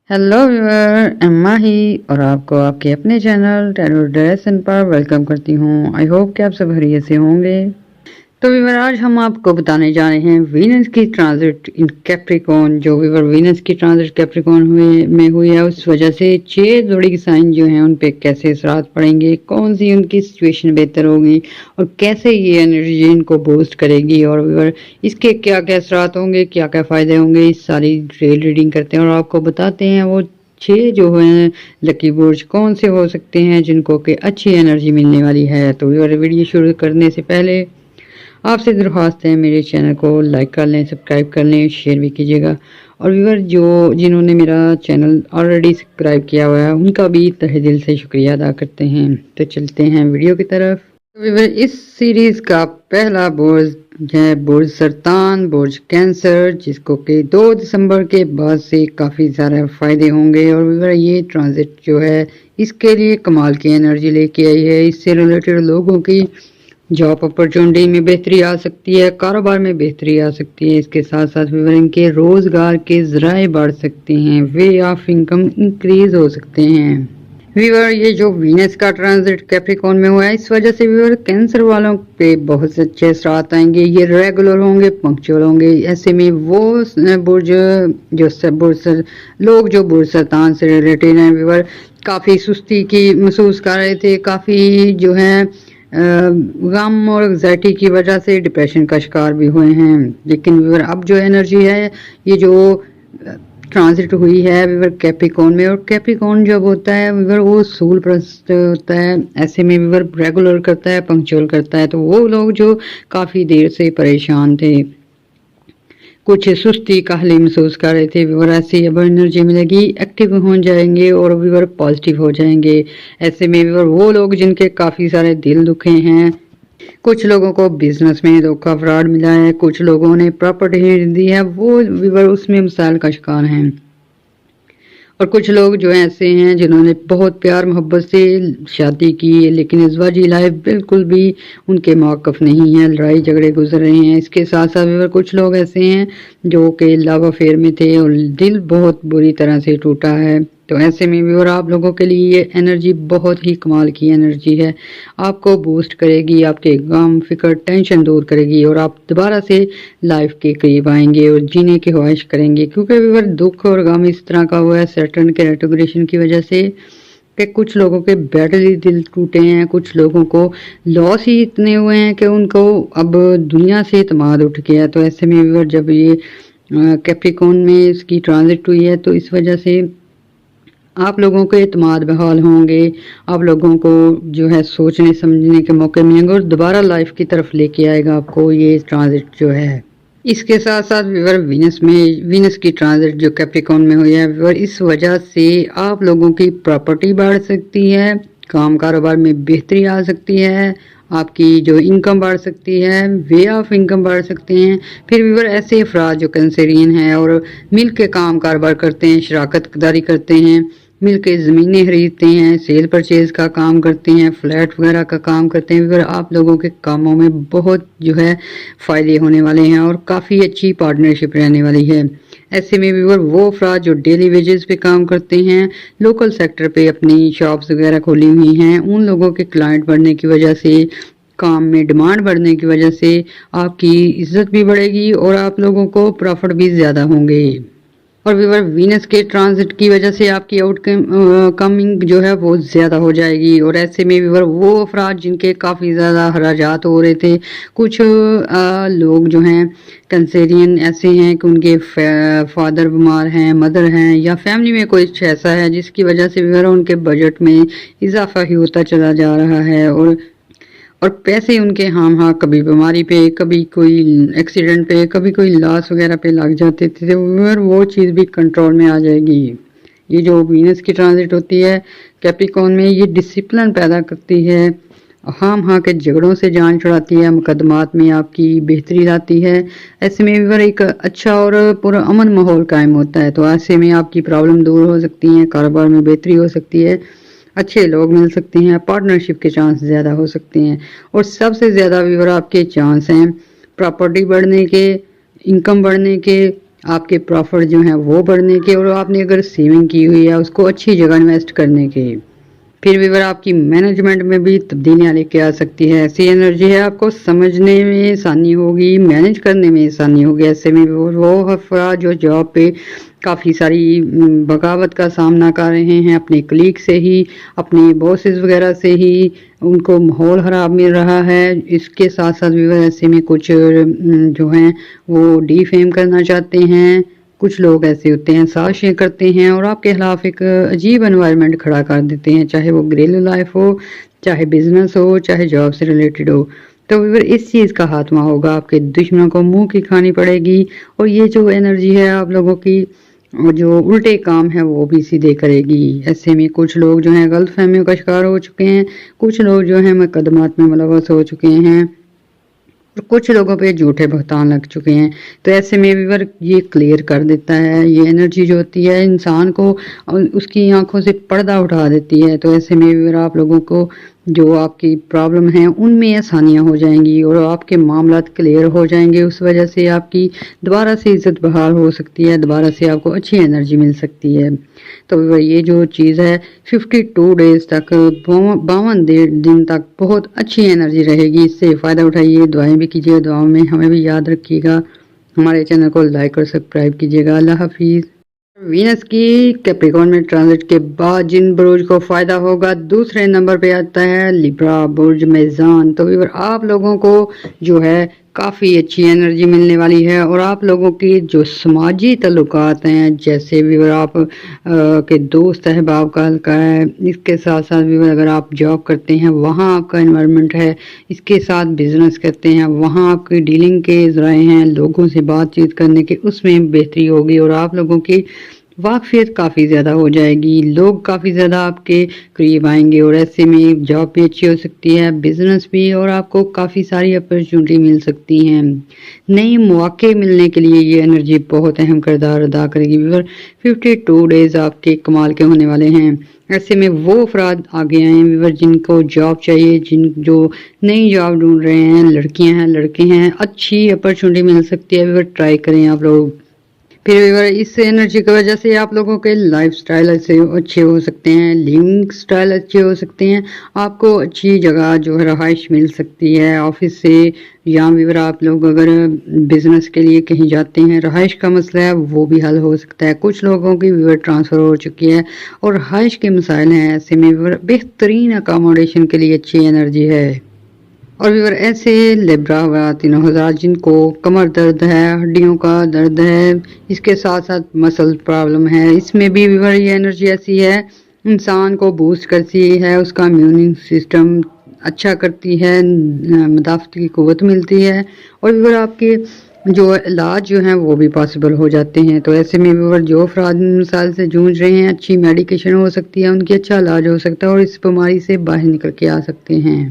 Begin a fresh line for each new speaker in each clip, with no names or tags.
Hello viewer, Emma ही और आपको आपके अपने चैनल टैरो डायरेक्शन पर वेलकम करती हूँ। आई होप कि आप सब खैरियत से होंगे। तो व्यूअर, आज हम आपको बताने जा रहे हैं वीनस की ट्रांजिट इन कैप्रिकॉन। जो व्यूअर वीनस की ट्रांजिट कैप्रिकॉन में हुई है, उस वजह से 6 जोड़ी साइन जो हैं उन पे कैसे असरात पड़ेंगे, कौन सी उनकी सिचुएशन बेहतर होगी और कैसे ये एनर्जी इनको बूस्ट करेगी, और व्यूअर इसके क्या क्या असरात होंगे, क्या क्या फ़ायदे होंगे, इस सारी डिटेल रीडिंग करते हैं और आपको बताते हैं वो 6 जो हैं लकी बुर्ज कौन से हो सकते हैं जिनको कि अच्छी एनर्जी मिलने वाली है। तो व्यूअर, वीडियो शुरू करने से पहले आपसे दरख्वास्त है मेरे चैनल को लाइक कर लें, सब्सक्राइब कर लें, शेयर भी कीजिएगा। और व्यूअर, जिन्होंने मेरा चैनल ऑलरेडी सब्सक्राइब किया हुआ है उनका भी तहे दिल से शुक्रिया अदा करते हैं। तो चलते हैं वीडियो की तरफ। तो व्यूअर, इस सीरीज़ का पहला बुर्ज है बुर्ज सरतान, बुर्ज कैंसर, जिसको कि 2 दिसंबर के बाद से काफ़ी ज़्यादा फ़ायदे होंगे। और व्यूअर, ये ट्रांजिट जो है इसके लिए कमाल की एनर्जी लेके आई है। इससे रिलेटेड लोगों की जॉब अपॉर्चुनिटी में बेहतरी आ सकती है, कारोबार में बेहतरी आ सकती है। इसके साथ साथ व्यूअर, इनके रोज़गार के ज़राए बढ़ सकते हैं, वे ऑफ इनकम इंक्रीज हो सकते हैं। व्यूअर, ये जो वीनस का ट्रांजिट कैप्रिकॉन में हुआ है, इस वजह से व्यूअर कैंसर वालों पे बहुत अच्छे असरात आएंगे। ये रेगुलर होंगे, पंक्चुअल होंगे। ऐसे में वो बुर्ज लोग जो बुर्ज सरतान से रिलेटेड हैं व्यूअर, काफ़ी सुस्ती की महसूस कर रहे थे, काफ़ी जो है गम और एंग्जाइटी की वजह से डिप्रेशन का शिकार भी हुए हैं। लेकिन व्यूअर, अब जो एनर्जी है, ये जो ट्रांजिट हुई है व्यूअर कैप्रिकॉन में, और कैप्रिकॉन जब होता है व्यूअर वो सूल प्रस्त होता है। ऐसे में व्यूअर रेगुलर करता है, पंक्चुअल करता है। तो वो लोग जो काफ़ी देर से परेशान थे, कुछ सुस्ती काहली महसूस कर रहे थे व्यूअर, ऐसी अब एनर्जी मिलेगी, एक्टिव हो जाएंगे और व्यूअर पॉजिटिव हो जाएंगे। ऐसे में व्यूअर वो लोग जिनके काफ़ी सारे दिल दुखे हैं, कुछ लोगों को बिजनेस में धोखा फ्रॉड मिला है, कुछ लोगों ने प्रॉपर्टी दी है, वो व्यूअर उसमें मिसाल का शिकार हैं। और कुछ लोग जो ऐसे हैं जिन्होंने बहुत प्यार मोहब्बत से शादी की, लेकिन अज़वाजी लाइफ बिल्कुल भी उनके मौक़िफ़ नहीं है, लड़ाई झगड़े गुजर रहे हैं। इसके साथ साथ भी कुछ लोग ऐसे हैं जो कि लव अफेयर में थे और दिल बहुत बुरी तरह से टूटा है। तो ऐसे में भी और आप लोगों के लिए ये एनर्जी बहुत ही कमाल की एनर्जी है, आपको बूस्ट करेगी, आपके गम फिक्र टेंशन दूर करेगी और आप दोबारा से लाइफ के करीब आएंगे और जीने की ख्वाहिश करेंगे। क्योंकि व्यूअर, दुख और गम इस तरह का हुआ है सैटर्न के रेट्रोग्रेशन की वजह से कि कुछ लोगों के बैटली दिल टूटे हैं, कुछ लोगों को लॉस ही इतने हुए हैं कि उनको अब दुनिया से इत्मीनान उठ गया। तो ऐसे में व्यूअर, जब ये कैप्रिकॉन में इसकी ट्रांजिट हुई है तो इस वजह से आप लोगों के इत्मीनान बहाल होंगे, आप लोगों को जो है सोचने समझने के मौके मिलेंगे और दोबारा लाइफ की तरफ लेके आएगा आपको ये ट्रांजिट जो है। इसके साथ साथ व्यूअर, वीनस की ट्रांजिट जो कैप्रिकॉन में हुई है व्यूअर, इस वजह से आप लोगों की प्रॉपर्टी बढ़ सकती है, काम कारोबार में बेहतरी आ सकती है, आपकी जो इनकम बढ़ सकती है, वे ऑफ इनकम बढ़ सकते हैं। फिर व्यूअर, ऐसे अफराद जो कैंसरियन हैं और मिल के काम कारोबार करते हैं, शराकत दारी करते हैं, मिल के ज़मीनें खरीदते हैं, सेल परचेज़ का काम करते हैं, फ्लैट वगैरह का काम करते हैं, व्यूअर आप लोगों के कामों में बहुत जो है फ़ायदे होने वाले हैं और काफ़ी अच्छी पार्टनरशिप रहने वाली है। ऐसे में व्यूअर, वो अफराद जो डेली वेजेस पे काम करते हैं, लोकल सेक्टर पे अपनी शॉप्स वगैरह खोली हुई हैं, उन लोगों के क्लाइंट बढ़ने की वजह से, काम में डिमांड बढ़ने की वजह से आपकी इज्जत भी बढ़ेगी और आप लोगों को प्रॉफिट भी ज़्यादा होंगे। और व्यूअर, वीनस के ट्रांजिट की वजह से आपकी कमिंग जो है वो ज़्यादा हो जाएगी। और ऐसे में व्यूअर, वो अफराद जिनके काफ़ी ज़्यादा खराजात हो रहे थे, कुछ लोग जो हैं कैंसरियन ऐसे हैं कि उनके फादर बीमार हैं, मदर हैं, या फैमिली में कोई ऐसा है जिसकी वजह से व्यूअर उनके बजट में इजाफा ही होता चला जा रहा है और पैसे उनके हाँ कभी बीमारी पे, कभी कोई एक्सीडेंट पे, कभी कोई लॉस वगैरह पे लग जाते थे, तो वो चीज़ भी कंट्रोल में आ जाएगी। ये जो वीनस की ट्रांजिट होती है कैप्रिकॉन में, ये डिसिप्लिन पैदा करती है, हाँ के झगड़ों से जान छुड़ाती है, मुकदमात में आपकी बेहतरी लाती है। ऐसे में भी एक अच्छा और पूरा अमन माहौल कायम होता है। तो ऐसे में आपकी प्रॉब्लम दूर हो सकती है, कारोबार में बेहतरी हो सकती है, अच्छे लोग मिल सकते हैं, पार्टनरशिप के चांस ज़्यादा हो सकते हैं और सबसे ज़्यादा व्यूअर आपके चांस हैं प्रॉपर्टी बढ़ने के, इनकम बढ़ने के, آپ کے پروفٹ جو ہیں وہ بڑھنے کے، اور آپ نے اگر سیونگ کی ہوئی ہے اس کو اچھی جگہ انویسٹ کرنے کے۔ پھر بھی اگر آپ کی مینجمنٹ میں بھی تبدیلیاں لے کے آ سکتی ہے، ایسی انرجی ہے آپ کو سمجھنے میں آسانی ہوگی، مینج کرنے میں آسانی ہوگی۔ ایسے میں وہ افراد جو جاب پہ کافی ساری بغاوت کا سامنا کر رہے ہیں اپنے کلیگ سے ہی، اپنے باسز وغیرہ سے ہی، ان کو ماحول خراب مل رہا ہے، اس کے ساتھ ساتھ بھی ایسے میں کچھ جو ہیں وہ ڈی فیم کرنا چاہتے ہیں، کچھ لوگ ایسے ہوتے ہیں سازشیں کرتے ہیں اور آپ کے خلاف ایک عجیب انوائرمنٹ کھڑا کر دیتے ہیں، چاہے وہ گھریلو لائف ہو، چاہے بزنس ہو، چاہے جاب سے ریلیٹڈ ہو۔ تو پھر اس چیز کا خاتمہ ہوگا، آپ کے دشمنوں کو منہ کی کھانی پڑے گی، اور یہ جو انرجی ہے آپ لوگوں کی جو الٹے کام ہے وہ بھی سیدھے کرے گی۔ ایسے میں کچھ لوگ جو ہیں غلط فہمیوں کا شکار ہو چکے ہیں، کچھ لوگ جو ہیں مقدمات میں ملوث ہو چکے ہیں، اور کچھ لوگوں پہ جھوٹے بہتان لگ چکے ہیں۔ تو ایسے میں ویور یہ کلیئر کر دیتا ہے، یہ انرجی جو ہوتی ہے انسان کو اس کی آنکھوں سے پردہ اٹھا دیتی ہے۔ تو ایسے میں ویور آپ لوگوں کو جو آپ کی پرابلم ہیں ان میں آسانیاں ہو جائیں گی، اور آپ کے معاملات کلیئر ہو جائیں گے، اس وجہ سے آپ کی دوبارہ سے عزت بحال ہو سکتی ہے، دوبارہ سے آپ کو اچھی انرجی مل سکتی ہے۔ تو یہ جو چیز ہے 52 ڈیز تک، 52 دن تک بہت اچھی انرجی رہے گی، اس سے فائدہ اٹھائیے، دعائیں بھی کیجیے، دعاؤں میں ہمیں بھی یاد رکھیے گا، ہمارے چینل کو لائک اور سبسکرائب کیجیے گا۔ اللہ حافظ۔ وینس کی کیپریکارن میں ٹرانزٹ کے بعد جن برج کو فائدہ ہوگا، دوسرے نمبر پہ آتا ہے لیبرا برج میزان۔ تو ویور آپ لوگوں کو جو ہے کافی اچھی انرجی ملنے والی ہے، اور آپ لوگوں کی جو سماجی تعلقات ہیں، جیسے ویور آپ کے دوست احباب کا حلقہ ہے، اس کے ساتھ ساتھ ویور اگر آپ جاب کرتے ہیں وہاں آپ کا انوائرمنٹ ہے، اس کے ساتھ بزنس کرتے ہیں وہاں آپ کی ڈیلنگ کے ذرائع ہیں، لوگوں سے بات چیت کرنے کے، اس میں بہتری ہوگی، اور آپ لوگوں کی واقفیت کافی زیادہ ہو جائے گی، لوگ کافی زیادہ آپ کے قریب آئیں گے، اور ایسے میں جاب بھی اچھی ہو سکتی ہے، بزنس بھی، اور آپ کو کافی ساری اپرچونٹی مل سکتی ہیں۔ نئی مواقع ملنے کے لیے یہ انرجی بہت اہم کردار ادا کرے گی۔ 52 ڈیز آپ کے کمال کے ہونے والے ہیں۔ ایسے میں وہ افراد آگے آئے ہیں جن کو جاب چاہیے، جو نئی جاب ڈھونڈ رہے ہیں، لڑکیاں ہیں، لڑکے ہیں، اچھی اپرچونٹی مل سکتی ہے، ٹرائی کریں آپ لوگ۔ پھر اس انرجی کی وجہ سے آپ لوگوں کے لائف سٹائل اچھے ہو سکتے ہیں، لیونگ سٹائل اچھے ہو سکتے ہیں، آپ کو اچھی جگہ جو ہے رہائش مل سکتی ہے آفس سے، یا بھی آپ لوگ اگر بزنس کے لیے کہیں جاتے ہیں، رہائش کا مسئلہ ہے وہ بھی حل ہو سکتا ہے۔ کچھ لوگوں کی ویور ٹرانسفر ہو چکی ہے اور رہائش کے مسائل ہیں، ایسے میں بہترین اکاموڈیشن کے لیے اچھی انرجی ہے۔ اور ویور ایسے لیبرا خواتین حضرات جن کو کمر درد ہے، ہڈیوں کا درد ہے، اس کے ساتھ ساتھ مسل پرابلم ہے، اس میں بھی ویور یہ انرجی ایسی ہے انسان کو بوسٹ کرتی ہے، اس کا امیون سسٹم اچھا کرتی ہے، مدافعت کی قوت ملتی ہے، اور ویور آپ کے جو علاج جو ہیں وہ بھی پاسبل ہو جاتے ہیں۔ تو ایسے میں ویور جو افراد مسائل سے جونج رہے ہیں، اچھی میڈیکیشن ہو سکتی ہے، ان کی اچھا علاج ہو سکتا ہے، اور اس بیماری سے باہر نکل کے آ سکتے ہیں۔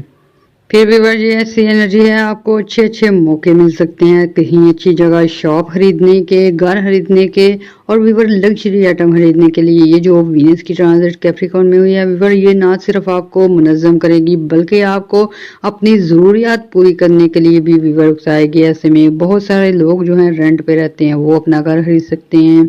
پھر ویور یہ ایسی انرجی ہے آپ کو اچھے موقع مل سکتے ہیں، کہیں اچھی جگہ شاپ خریدنے کے، گھر خریدنے کے، اور ویور لگژری آئٹم خریدنے کے لیے۔ یہ جو وینس کی ٹرانزٹ کیپریکارن میں ہوئی ہے ویور، یہ نہ صرف آپ کو منظم کرے گی بلکہ آپ کو اپنی ضروریات پوری کرنے کے لیے بھی ویور اکسائے گی۔ ایسے میں بہت سارے لوگ جو ہیں رینٹ پہ رہتے ہیں، وہ اپنا گھر خرید سکتے ہیں،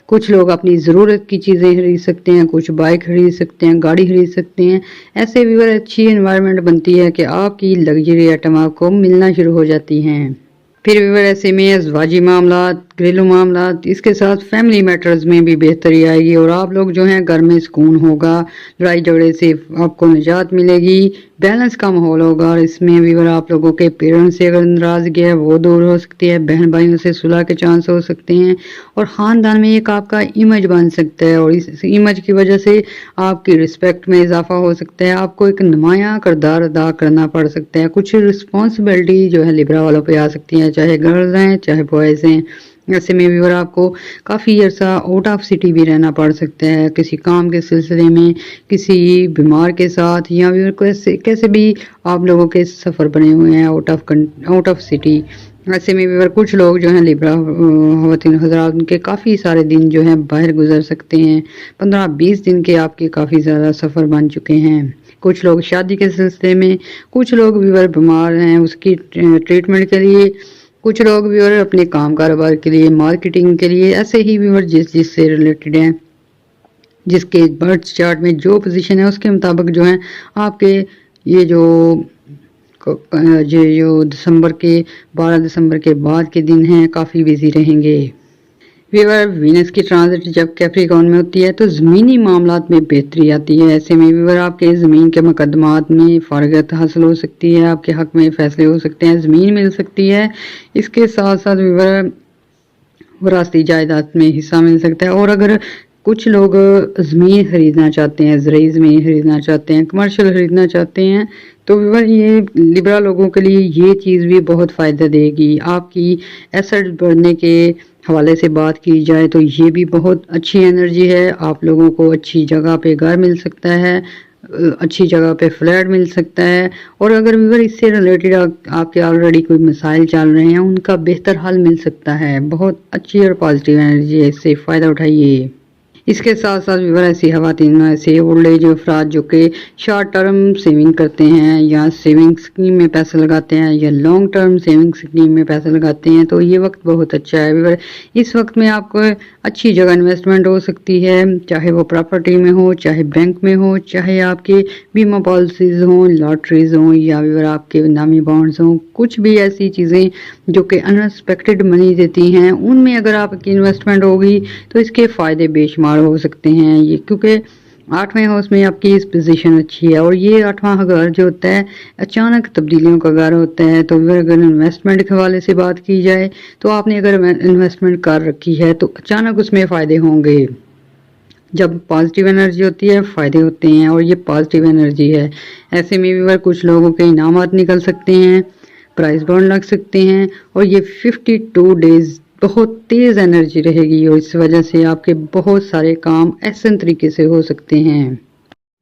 کچھ لوگ اپنی ضرورت کی چیزیں خرید سکتے ہیں، کچھ بائک خرید سکتے ہیں، گاڑی خرید سکتے ہیں۔ ایسے ویور اچھی انوائرمنٹ بنتی ہے کہ آپ کی لگژری آئٹم آپ کو ملنا شروع ہو جاتی ہیں۔ پھر ویور ایسے میں ازواجی معاملات، گھریلو معاملات، اس کے ساتھ فیملی میٹرز میں بھی بہتری آئے گی، اور آپ لوگ جو ہیں گھر میں سکون ہوگا، لڑائی جھگڑے سے آپ کو نجات ملے گی، بیلنس کا ماحول ہوگا، اور اس میں ویور آپ لوگوں کے پیرنٹس سے اگر ناراضگی ہے وہ دور ہو سکتی ہے، بہن بھائیوں سے صلح کے چانس ہو سکتے ہیں، اور خاندان میں ایک آپ کا امیج بن سکتا ہے، اور اس امیج کی وجہ سے آپ کی رسپیکٹ میں اضافہ ہو سکتا ہے، آپ کو ایک نمایاں کردار ادا کرنا پڑ سکتا ہے، کچھ رسپانسبلٹی جو ہے لیبرا والوں پہ آ سکتی ہیں، چاہے گرلز ہیں چاہے بوائز ہیں۔ ایسے میں بھی آپ کو کافی عرصہ آؤٹ آف سٹی بھی رہنا پڑ سکتا ہے، کسی کام کے سلسلے میں، کسی بیمار کے ساتھ، یا کیسے بھی آپ لوگوں کے سفر بنے ہوئے ہیں آؤٹ آف سٹی۔ ایسے میں بھی کچھ لوگ جو ہیں لیبرا خواتین حضرات ان کے کافی سارے دن جو ہیں باہر گزر سکتے ہیں، 15-20 دن کے آپ کے کافی زیادہ سفر بن چکے ہیں۔ کچھ لوگ شادی کے سلسلے میں، کچھ لوگ بیمار ہیں اس کی ٹریٹمنٹ کے لیے कुछ लोग व्यूअर अपने काम कारोबार के लिए, मार्केटिंग के लिए, ऐसे ही व्यूअर जिस से रिलेटेड हैं, जिसके बर्थ चार्ट में जो पोजीशन है उसके मुताबिक जो है आपके ये जो दिसंबर के 12 दिसंबर के बाद के दिन हैं काफ़ी बिजी रहेंगे। व्यूअर वीनस की ट्रांजिट जब कैप्रिकॉर्न में होती है तो ज़मीनी मामलात में बेहतरी आती है। ऐसे में व्यूअर आपके ज़मीन के मुकदमात में फ़ारगत हासिल हो सकती है, आपके हक में फ़ैसले हो सकते हैं, ज़मीन मिल सकती है। इसके साथ साथ व्यूअर विरासती जायदाद में हिस्सा मिल सकता है। और अगर कुछ लोग ज़मीन खरीदना चाहते हैं, ज़रूरी ज़मीन खरीदना चाहते हैं, कमर्शियल खरीदना चाहते हैं, तो व्यूअर ये लिब्रा लोगों के लिए ये चीज़ भी बहुत फ़ायदा देगी। आपकी एसेट बढ़ने के हवाले से बात की जाए तो ये भी बहुत अच्छी एनर्जी है। आप लोगों को अच्छी जगह पे घर मिल सकता है, अच्छी जगह पे फ्लैट मिल सकता है। और अगर व्यूअर इससे रिलेटेड आपके ऑलरेडी कोई मसाइल चल रहे हैं, उनका बेहतर हल मिल सकता है। बहुत अच्छी और पॉजिटिव एनर्जी है, इससे फ़ायदा उठाइए। इसके साथ साथ व्यूअर ऐसी खवातीन, ऐसे ओल्ड एज अफराद जो कि शॉर्ट टर्म सेविंग करते हैं या सेविंग स्कीम में पैसे लगाते हैं या लॉन्ग टर्म सेविंग स्कीम में पैसे लगाते हैं, तो ये वक्त बहुत अच्छा है व्यूअर। इस वक्त में आपको अच्छी जगह इन्वेस्टमेंट हो सकती है, चाहे वो प्रॉपर्टी में हो, चाहे बैंक में हो, चाहे आपके बीमा पॉलिसीज हों, लॉटरीज हों, या व्यूअर आपके नामी बॉन्ड्स हों। कुछ भी ऐसी चीज़ें जो कि अनएक्सपेक्टेड मनी देती हैं, उनमें अगर आपकी इन्वेस्टमेंट होगी तो इसके फ़ायदे बेशुमार हो सकते हैं। ये क्योंकि 8वें हाउस में आपकी इस पोजीशन अच्छी है और ये 8वां घर जो होता है अचानक तब्दीलियों का घर होता है। तो अगर इन्वेस्टमेंट के हवाले से बात की जाए तो आपने अगर इन्वेस्टमेंट कर रखी है तो अचानक उसमें फ़ायदे होंगे। जब पॉजिटिव एनर्जी होती है फ़ायदे होते हैं और ये पॉजिटिव एनर्जी है। ऐसे में भी कुछ लोगों के इनामात निकल सकते हैं, प्राइस बॉन्ड लग सकते हैं और ये 52 डेज बहुत तेज़ एनर्जी रहेगी और इस वजह से आपके बहुत सारे काम ऐसे तरीके से हो सकते हैं।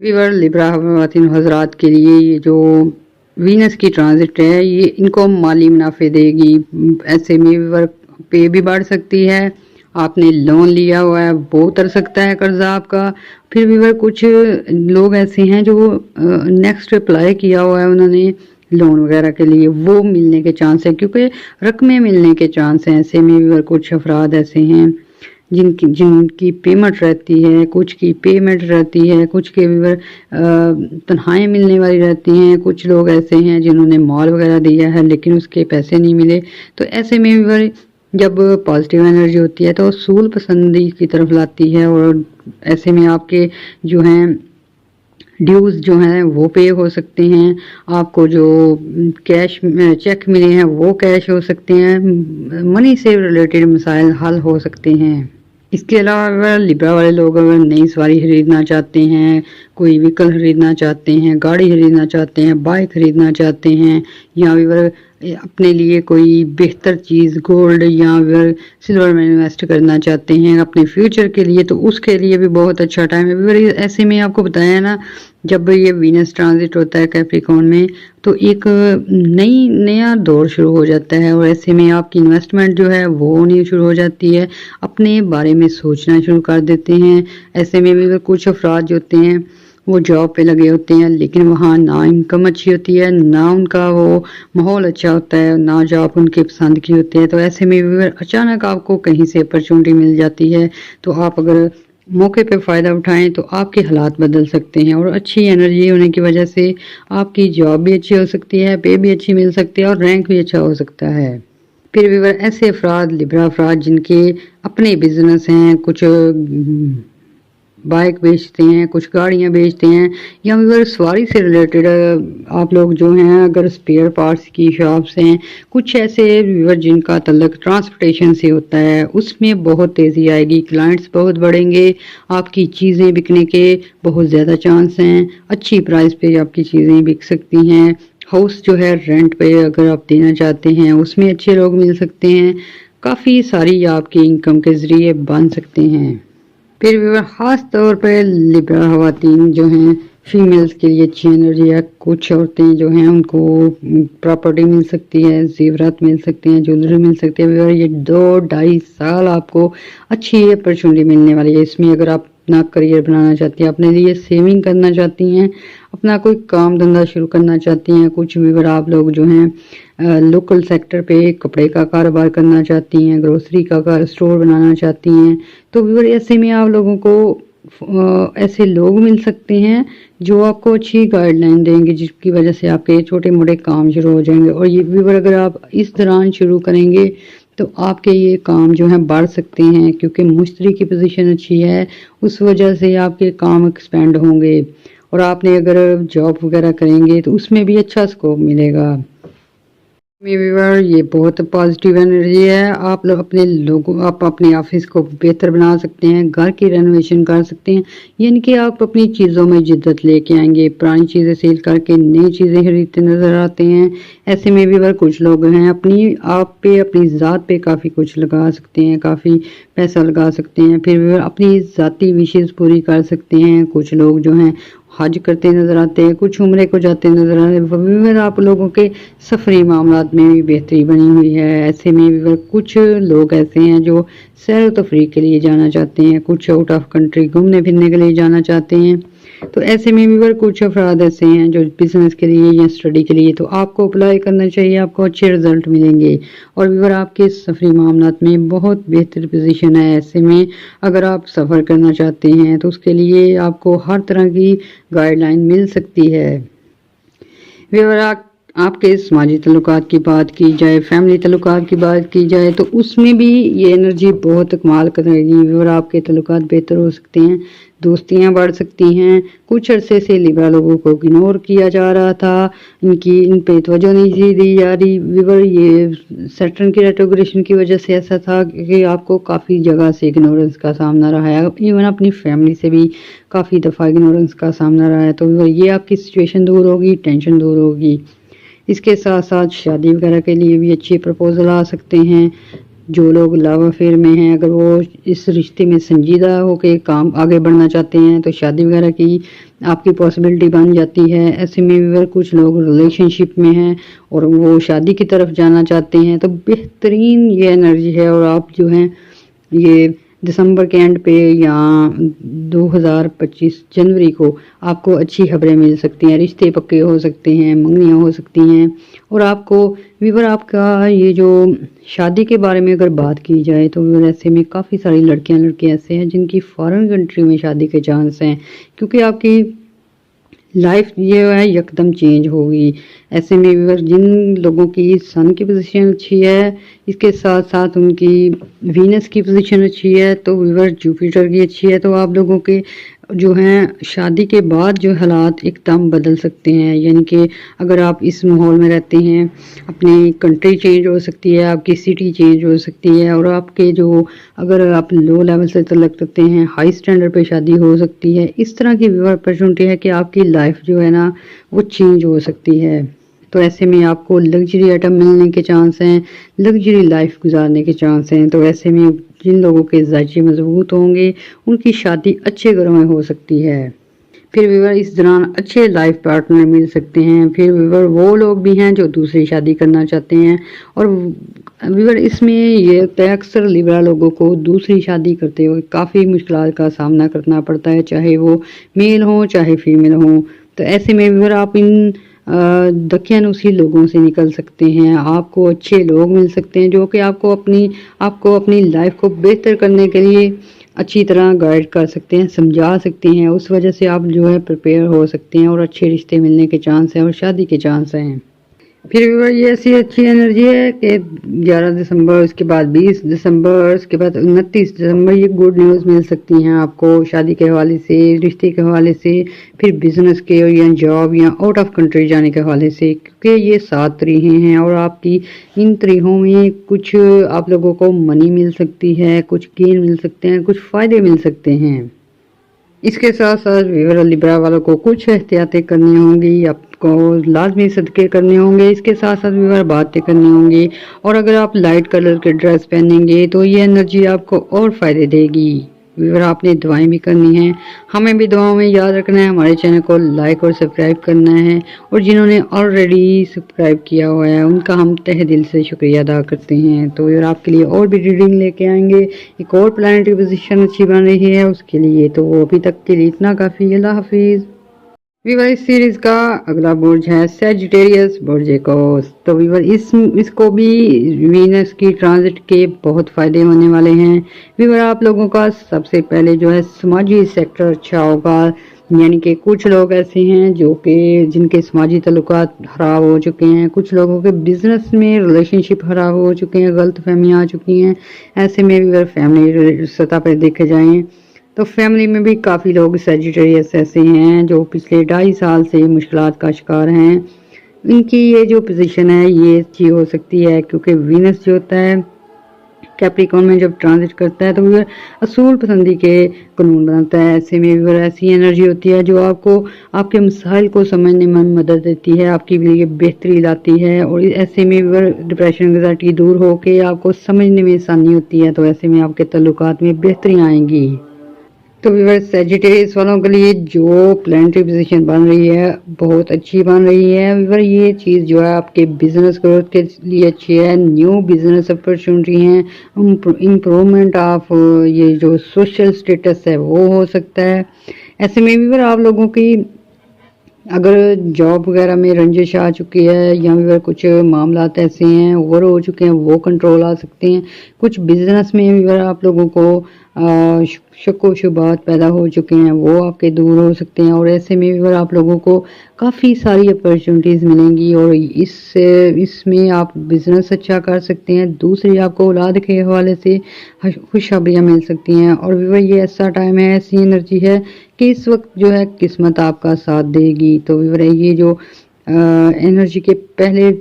व्यूअर लिब्रा खवातीन हजरात के लिए ये जो वीनस की ट्रांजिट है ये इनको माली मुनाफे देगी। ऐसे में व्यूअर पे भी बढ़ सकती है, आपने लोन लिया हुआ है वो उतर सकता है कर्जा आपका। फिर व्यूअर कुछ लोग ऐसे हैं जो नेक्स्ट अप्लाई किया हुआ है उन्होंने लोन वगैरह के लिए, वो मिलने के चांस है क्योंकि रकमें मिलने के चांस हैं। ऐसे में भी कुछ अफराद ऐसे हैं जिनकी पेमेंट रहती है, कुछ की पेमेंट रहती है, कुछ के भी तनख्वाहें मिलने वाली रहती हैं। कुछ लोग ऐसे हैं जिन्होंने माल वगैरह दिया है लेकिन उसके पैसे नहीं मिले। तो ऐसे में भी जब पॉजिटिव एनर्जी होती है तो सूल पसंदी की तरफ लाती है और ऐसे में आपके जो हैं ड्यूज जो हैं वो पे हो सकते हैं, आपको जो कैश चेक मिले हैं वो कैश हो सकते हैं, मनी से रिलेटेड मसाइल हल हो सकते हैं। इसके अलावा लिब्रा वाले लोग अगर नई सवारी खरीदना चाहते हैं, कोई व्हीकल खरीदना चाहते हैं, गाड़ी खरीदना चाहते हैं, बाइक खरीदना चाहते हैं, या फिर अपने लिए कोई बेहतर चीज़ गोल्ड या फिर सिल्वर में इन्वेस्ट करना चाहते हैं अपने फ्यूचर के लिए, तो उसके लिए भी बहुत अच्छा टाइम है। ऐसे में आपको बताया ना, जब ये वीनस ट्रांजिट होता है कैप्रिकॉर्न में तो एक नया दौर शुरू हो जाता है और ऐसे में आपकी इन्वेस्टमेंट जो है वो होनी शुरू हो जाती है, अपने बारे में सोचना शुरू कर देते हैं। ऐसे में भी कुछ अफराद जो होते हैं वो जॉब पे लगे होते हैं लेकिन वहाँ ना इनकम अच्छी होती है, ना उनका वो माहौल अच्छा होता है, ना जॉब उनके पसंद की होती है। तो ऐसे में भी अचानक आपको कहीं से अपॉर्चुनिटी मिल जाती है, तो आप अगर मौके पे फ़ायदा उठाएं तो आपके हालात बदल सकते हैं और अच्छी एनर्जी होने की वजह से आपकी जॉब भी अच्छी हो सकती है, पे भी अच्छी मिल सकती है और रैंक भी अच्छा हो सकता है। फिर भी ऐसे अफराद, लिब्रा अफराद जिनके अपने बिजनेस हैं, कुछ बाइक बेचते हैं, कुछ गाड़ियां बेचते हैं, या अगर सवारी से रिलेटेड आप लोग जो हैं अगर स्पेयर पार्ट्स की शॉप्स हैं, कुछ ऐसे व्यूअर जिनका तल्लक ट्रांसपोर्टेशन से होता है, उसमें बहुत तेज़ी आएगी, क्लाइंट्स बहुत बढ़ेंगे, आपकी चीज़ें बिकने के बहुत ज़्यादा चांस हैं, अच्छी प्राइस पे आपकी चीज़ें बिक सकती हैं। हाउस जो है रेंट पे अगर आप देना चाहते हैं उसमें अच्छे लोग मिल सकते हैं, काफ़ी सारी आपकी इनकम के ज़रिए बन सकते हैं। फिर भी ख़ास तौर पर लिब्रा खवातीन जो हैं फीमेल्स के लिए अच्छी एनर्जी है। कुछ औरतें जो हैं उनको प्रॉपर्टी मिल सकती है, जेवरात मिल सकते हैं, ज्वेलरी मिल सकती है और ये 2-2.5 साल आपको अच्छी अपॉर्चुनिटी मिलने वाली है। इसमें अगर आप अपना करियर बनाना चाहती हैं, अपने लिए सेविंग करना चाहती हैं, अपना कोई काम धंधा शुरू करना चाहती हैं। कुछ व्यूअर आप लोग जो हैं लोकल सेक्टर पे कपड़े का कारोबार करना चाहती हैं, ग्रोसरी का स्टोर बनाना चाहती हैं। तो व्यूअर ऐसे में आप लोगों को ऐसे लोग मिल सकते हैं जो आपको अच्छी गाइडलाइन देंगे, जिसकी वजह से आपके छोटे मोटे काम शुरू हो जाएंगे। और ये व्यूअर अगर आप इस दौरान शुरू करेंगे तो आपके ये काम जो है बढ़ सकते हैं, क्योंकि मुश्तरी की पोजीशन अच्छी है, उस वजह से आपके काम एक्सपेंड होंगे। और आपने अगर जॉब वगैरह करेंगे तो उसमें भी अच्छा स्कोप मिलेगा। व्यूअर ये बहुत पॉजिटिव एनर्जी है। आप लोग अपने लोगों आप अपने ऑफिस को बेहतर बना सकते हैं, घर की रेनोवेशन कर सकते हैं, यानी कि आप अपनी चीज़ों में जिद्दत लेके आएंगे, पुरानी चीज़ें सेल करके नई चीज़ें खरीदते नज़र आते हैं। ऐसे में व्यूअर कुछ लोग हैं अपनी आप पे अपनी ज़ात पे काफ़ी कुछ लगा सकते हैं, काफ़ी पैसा लगा सकते हैं, फिर व्यूअर अपनी ज़ाती विशेज़ पूरी कर सकते हैं। कुछ लोग जो हैं हज करते नज़र आते हैं, कुछ उम्रे को जाते नज़र आते हैं। व्यूअर आप लोगों के सफरी मामलात में भी बेहतरी बनी हुई है। ऐसे में व्यूअर कुछ लोग ऐसे हैं जो सैर व तफरीह के लिए जाना चाहते हैं, कुछ आउट ऑफ कंट्री घूमने फिरने के लिए जाना चाहते हैं। तो ऐसे में व्यूअर कुछ अफराद ऐसे हैं जो बिजनेस के लिए या स्टडी के लिए, तो आपको अप्लाई करना चाहिए, आपको अच्छे रिजल्ट मिलेंगे। और व्यूअर आपके सफरी मामलात में बहुत बेहतर पोजीशन है। ऐसे में अगर आप सफ़र करना चाहते हैं तो उसके लिए आपको हर तरह की गाइडलाइन मिल सकती है। व्यूअर आपके समाजी तल्लुकात की बात की जाए, फैमिली तल्लुकात की बात की जाए, तो उसमें भी ये एनर्जी बहुत कमाल करेगी और आपके तल्लुकात बेहतर हो सकते हैं, दोस्तियां बढ़ सकती हैं। कुछ अरसे से लिब्रा लोगों को इग्नोर किया जा रहा था, इन पे तवज्जो नहीं दी जा रही। व्यूअर ये सैटर्न की रेट्रोग्रेशन की वजह से ऐसा था कि आपको काफ़ी जगह से इग्नोरेंस का सामना रहा है, इवन अपनी फैमिली से भी काफ़ी दफ़ा इग्नोरेंस का सामना रहा है। तो व्यूअर ये आपकी सिचुएशन दूर होगी, टेंशन दूर होगी। इसके साथ साथ शादी वगैरह के लिए भी अच्छे प्रपोजल आ सकते हैं। जो लोग लव अफेयर में हैं, अगर वो इस रिश्ते में संजीदा होकर काम आगे बढ़ना चाहते हैं तो शादी वगैरह की आपकी पॉसिबिलिटी बन जाती है। ऐसे में भी कुछ लोग रिलेशनशिप में हैं और वो शादी की तरफ जाना चाहते हैं, तो बेहतरीन ये एनर्जी है। और आप जो हैं ये दिसंबर के एंड पे या 2025 जनवरी को आपको अच्छी खबरें मिल सकती हैं, रिश्ते पक्के हो सकते हैं, मंगनियाँ हो सकती हैं। और आपको व्यूअर आपका ये जो शादी के बारे में अगर बात की जाए तो व्यूअर ऐसे में काफ़ी सारी लड़के ऐसे हैं जिनकी फॉरेन कंट्री में शादी के चांस हैं, क्योंकि आपकी लाइफ ये है यकदम चेंज होगी। ऐसे में व्यूअर जिन लोगों की सन की पोजीशन अच्छी है, इसके साथ साथ उनकी वीनस की पोजीशन अच्छी है, तो व्यूअर जुपिटर की अच्छी है, तो आप लोगों के जो हैं शादी के बाद जो हालात एकदम बदल सकते हैं। यानी कि अगर आप इस माहौल में रहते हैं, अपनी कंट्री चेंज हो सकती है, आपकी सिटी चेंज हो सकती है, और आपके जो अगर आप लो लेवल से तल्लुक़ रखते हैं, हाई स्टैंडर्ड पे शादी हो सकती है। इस तरह की व्यूअर अपॉर्चुनिटी है कि आपकी लाइफ जो है ना वो चेंज हो सकती है। तो ऐसे में आपको लग्जरी आइटम मिलने के चांस हैं, लग्जरी लाइफ गुजारने के चांस हैं। तो ऐसे में जिन लोगों के ज़ायचे मजबूत होंगे उनकी शादी अच्छे घरों में हो सकती है। फिर व्यूअर इस दौरान अच्छे लाइफ पार्टनर मिल सकते हैं। फिर व्यूअर वो लोग भी हैं जो दूसरी शादी करना चाहते हैं। और व्यूअर इसमें ये अक्सर लिब्रा लोगों को दूसरी शादी करते हुए काफ़ी मुश्किलात का सामना करना पड़ता है, चाहे वो मेल हो चाहे फीमेल हो। तो ऐसे में व्यूअर आप इन दकियानूसी लोगों से निकल सकते हैं। आपको अच्छे लोग मिल सकते हैं जो कि आपको अपनी लाइफ को बेहतर करने के लिए अच्छी तरह गाइड कर सकते हैं, समझा सकते हैं। उस वजह से आप जो है प्रिपेयर हो सकते हैं और अच्छे रिश्ते मिलने के चांस हैं और शादी के चांस हैं। फिर ये ऐसी अच्छी एनर्जी है कि 11 दिसंबर, उसके बाद 20 दिसंबर, उसके बाद 29 दिसंबर ये गुड न्यूज़ मिल सकती हैं आपको शादी के हवाले से, रिश्ते के हवाले से, फिर बिजनेस के या जॉब या आउट ऑफ कंट्री जाने के हवाले से, क्योंकि ये 7 तारीखें हैं और आपकी इन तारीखों में कुछ आप लोगों को मनी मिल सकती है, कुछ गेन मिल सकते हैं, कुछ फ़ायदे मिल सकते हैं। इसके साथ साथ व्यूअर लिब्रा वालों को कुछ एहतियातें करनी होंगी, आपको लाजमी सदके करने होंगे। इसके साथ साथ व्यूअर बातें करनी होंगी। और अगर आप लाइट कलर के ड्रेस पहनेंगे तो ये एनर्जी आपको और फ़ायदे देगी। व्यूअर आपने दुआएं भी करनी हैं, हमें भी दुआओं में याद रखना है, हमारे चैनल को लाइक और सब्सक्राइब करना है, और जिन्होंने ऑलरेडी सब्सक्राइब किया हुआ है उनका हम तहे दिल से शुक्रिया अदा करते हैं। तो व्यूअर आपके लिए और भी रीडिंग लेके आएंगे, एक और प्लैनेटरी पोजीशन अच्छी बन रही है उसके लिए, तो वो अभी तक के लिए इतना काफ़ी है। अल्लाह हाफिज़। वीवर इस सीरीज का अगला बुर्ज है सेजिटेरियस बुर्ज एक्वास। तो वीवर इसको भी वीनस की ट्रांजिट के बहुत फायदे होने वाले हैं। वीवर आप लोगों का सबसे पहले जो है समाजी सेक्टर अच्छा होगा, यानी कि कुछ लोग ऐसे हैं जो कि जिनके समाजी ताल्लुकात खराब हो चुके हैं, कुछ लोगों के बिजनेस में रिलेशनशिप खराब हो चुके हैं, गलत फहमियाँ आ चुकी हैं। ऐसे में वीवर फैमिली सतह पर देखे जाएं तो फैमिली में भी काफ़ी लोग सेजिटेरियस ऐसे हैं जो पिछले 2.5 साल से मुश्किलात का शिकार हैं। इनकी ये जो पोजीशन है ये अच्छी हो सकती है, क्योंकि वीनस जो होता है कैप्रिकॉर्न में जब ट्रांजिट करता है तो वो असूल पसंदी के कानून बनाता है। ऐसे में भी ऐसी एनर्जी होती है जो आपको आपके मसाइल को समझने में मदद देती है, आपके लिए बेहतरी लाती है, और ऐसे में भी डिप्रेशन एंग्जायटी दूर होके आपको समझने में आसानी होती है। तो ऐसे में आपके ताल्लुकात में बेहतरी आएंगी। तो व्यूअर सेजिटेरियस वालों के लिए जो प्लैनेटरी पोजीशन बन रही है बहुत अच्छी बन रही है। व्यूअर ये चीज़ जो है आपके बिजनेस ग्रोथ के लिए अच्छी है, न्यू बिजनेस अपॉर्चुनिटी हैं, इम्प्रूवमेंट ऑफ ये जो सोशल स्टेटस है वो हो सकता है। ऐसे में व्यूअर आप लोगों की अगर जॉब वगैरह में रंजिश आ चुकी है या फिर कुछ मामला ऐसे हैं ओवर हो चुके हैं वो कंट्रोल आ सकते हैं। कुछ बिजनेस में भी आप लोगों को शक व शुबात पैदा हो चुके हैं वो आपके दूर हो सकते हैं, और ऐसे में भी आप लोगों को काफ़ी सारी अपॉर्चुनिटीज़ मिलेंगी और इसमें आप बिजनेस अच्छा कर सकते हैं। दूसरी आपको औलाद के हवाले से खुशखबरियाँ मिल सकती हैं, और भी ये ऐसा टाइम है, ऐसी एनर्जी है कि इस वक्त जो है किस्मत आपका साथ देगी। तो ये जो एनर्जी के पहले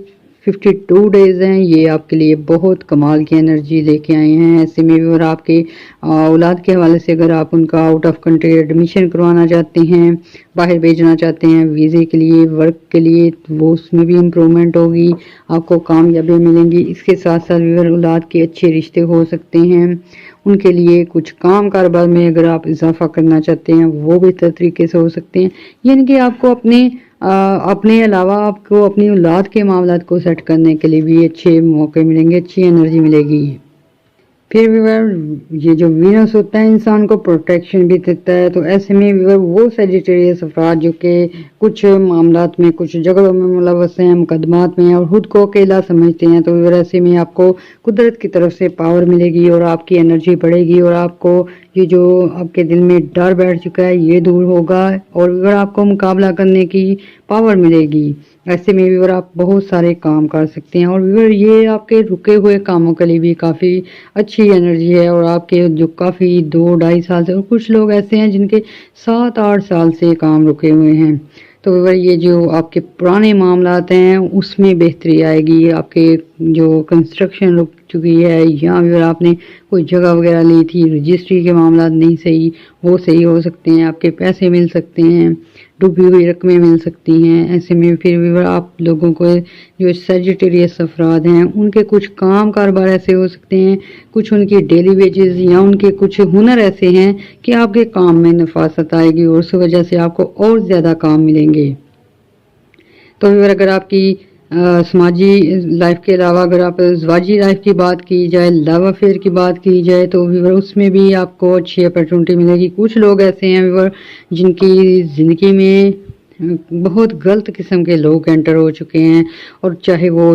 52 डेज हैं ये आपके लिए बहुत कमाल की एनर्जी लेके आए हैं। ऐसे में भी और आपके औलाद के हवाले से अगर आप उनका आउट ऑफ कंट्री एडमिशन करवाना चाहते हैं, बाहर भेजना चाहते हैं वीज़े के लिए, वर्क के लिए, तो वो उसमें भी इम्प्रूवमेंट होगी, आपको कामयाबी मिलेंगी। इसके साथ साथ भी औलाद के अच्छे रिश्ते हो सकते हैं, उनके लिए कुछ काम कारोबार में अगर आप इजाफा करना चाहते हैं वो बेहतर तरीके से हो सकते हैं। यानी कि आपको अपने अलावा आपको अपनी औलाद के मामलात को सेट करने के लिए भी अच्छे मौके मिलेंगे, अच्छी एनर्जी मिलेगी। फिर भी ये जो वीनस होता है इंसान को प्रोटेक्शन भी देता है। तो ऐसे में भी वो सेजिटेरियस अफराद जो कि कुछ मामलात में, कुछ झगड़ों में मुलव्वस हैं, मुकदमात में, और खुद को अकेला समझते हैं, तो ऐसे में आपको कुदरत की तरफ से पावर मिलेगी और आपकी एनर्जी बढ़ेगी, और आपको ये जो आपके दिल में डर बैठ चुका है ये दूर होगा, और आपको मुकाबला करने की पावर मिलेगी। ऐसे में भी आप बहुत सारे काम कर सकते हैं, और ये आपके रुके हुए कामों के लिए भी काफ़ी अच्छी एनर्जी है, और आपके जो काफ़ी 2-2.5 साल से, और कुछ लोग ऐसे हैं जिनके 7-8 साल से काम रुके हुए हैं। तो ये जो आपके पुराने मामलात हैं उसमें बेहतरी आएगी, आपके जो कंस्ट्रक्शन रुक चुकी है या फिर आपने कोई जगह वगैरह ली थी, रजिस्ट्री के मामला नहीं सही, वो सही हो सकते हैं, आपके पैसे मिल सकते हैं, डूबी हुई रकमें मिल सकती हैं। ऐसे में फिर भी आप लोगों को जो सेजिटेरियस अफराद हैं उनके कुछ काम कारोबार ऐसे हो सकते हैं, कुछ उनकी डेली वेजेस या उनके कुछ हुनर ऐसे हैं कि आपके काम में नफासत आएगी और उस वजह से आपको और ज़्यादा काम मिलेंगे। तो अगर आपकी समाजी लाइफ के अलावा अगर आप ज़वाजी लाइफ की बात की जाए, लव अफेयर की बात की जाए, तो उसमें भी आपको अच्छी अपॉर्चुनिटी मिलेगी। कुछ लोग ऐसे हैं जिनकी ज़िंदगी में बहुत गलत किस्म के लोग एंटर हो चुके हैं, और चाहे वो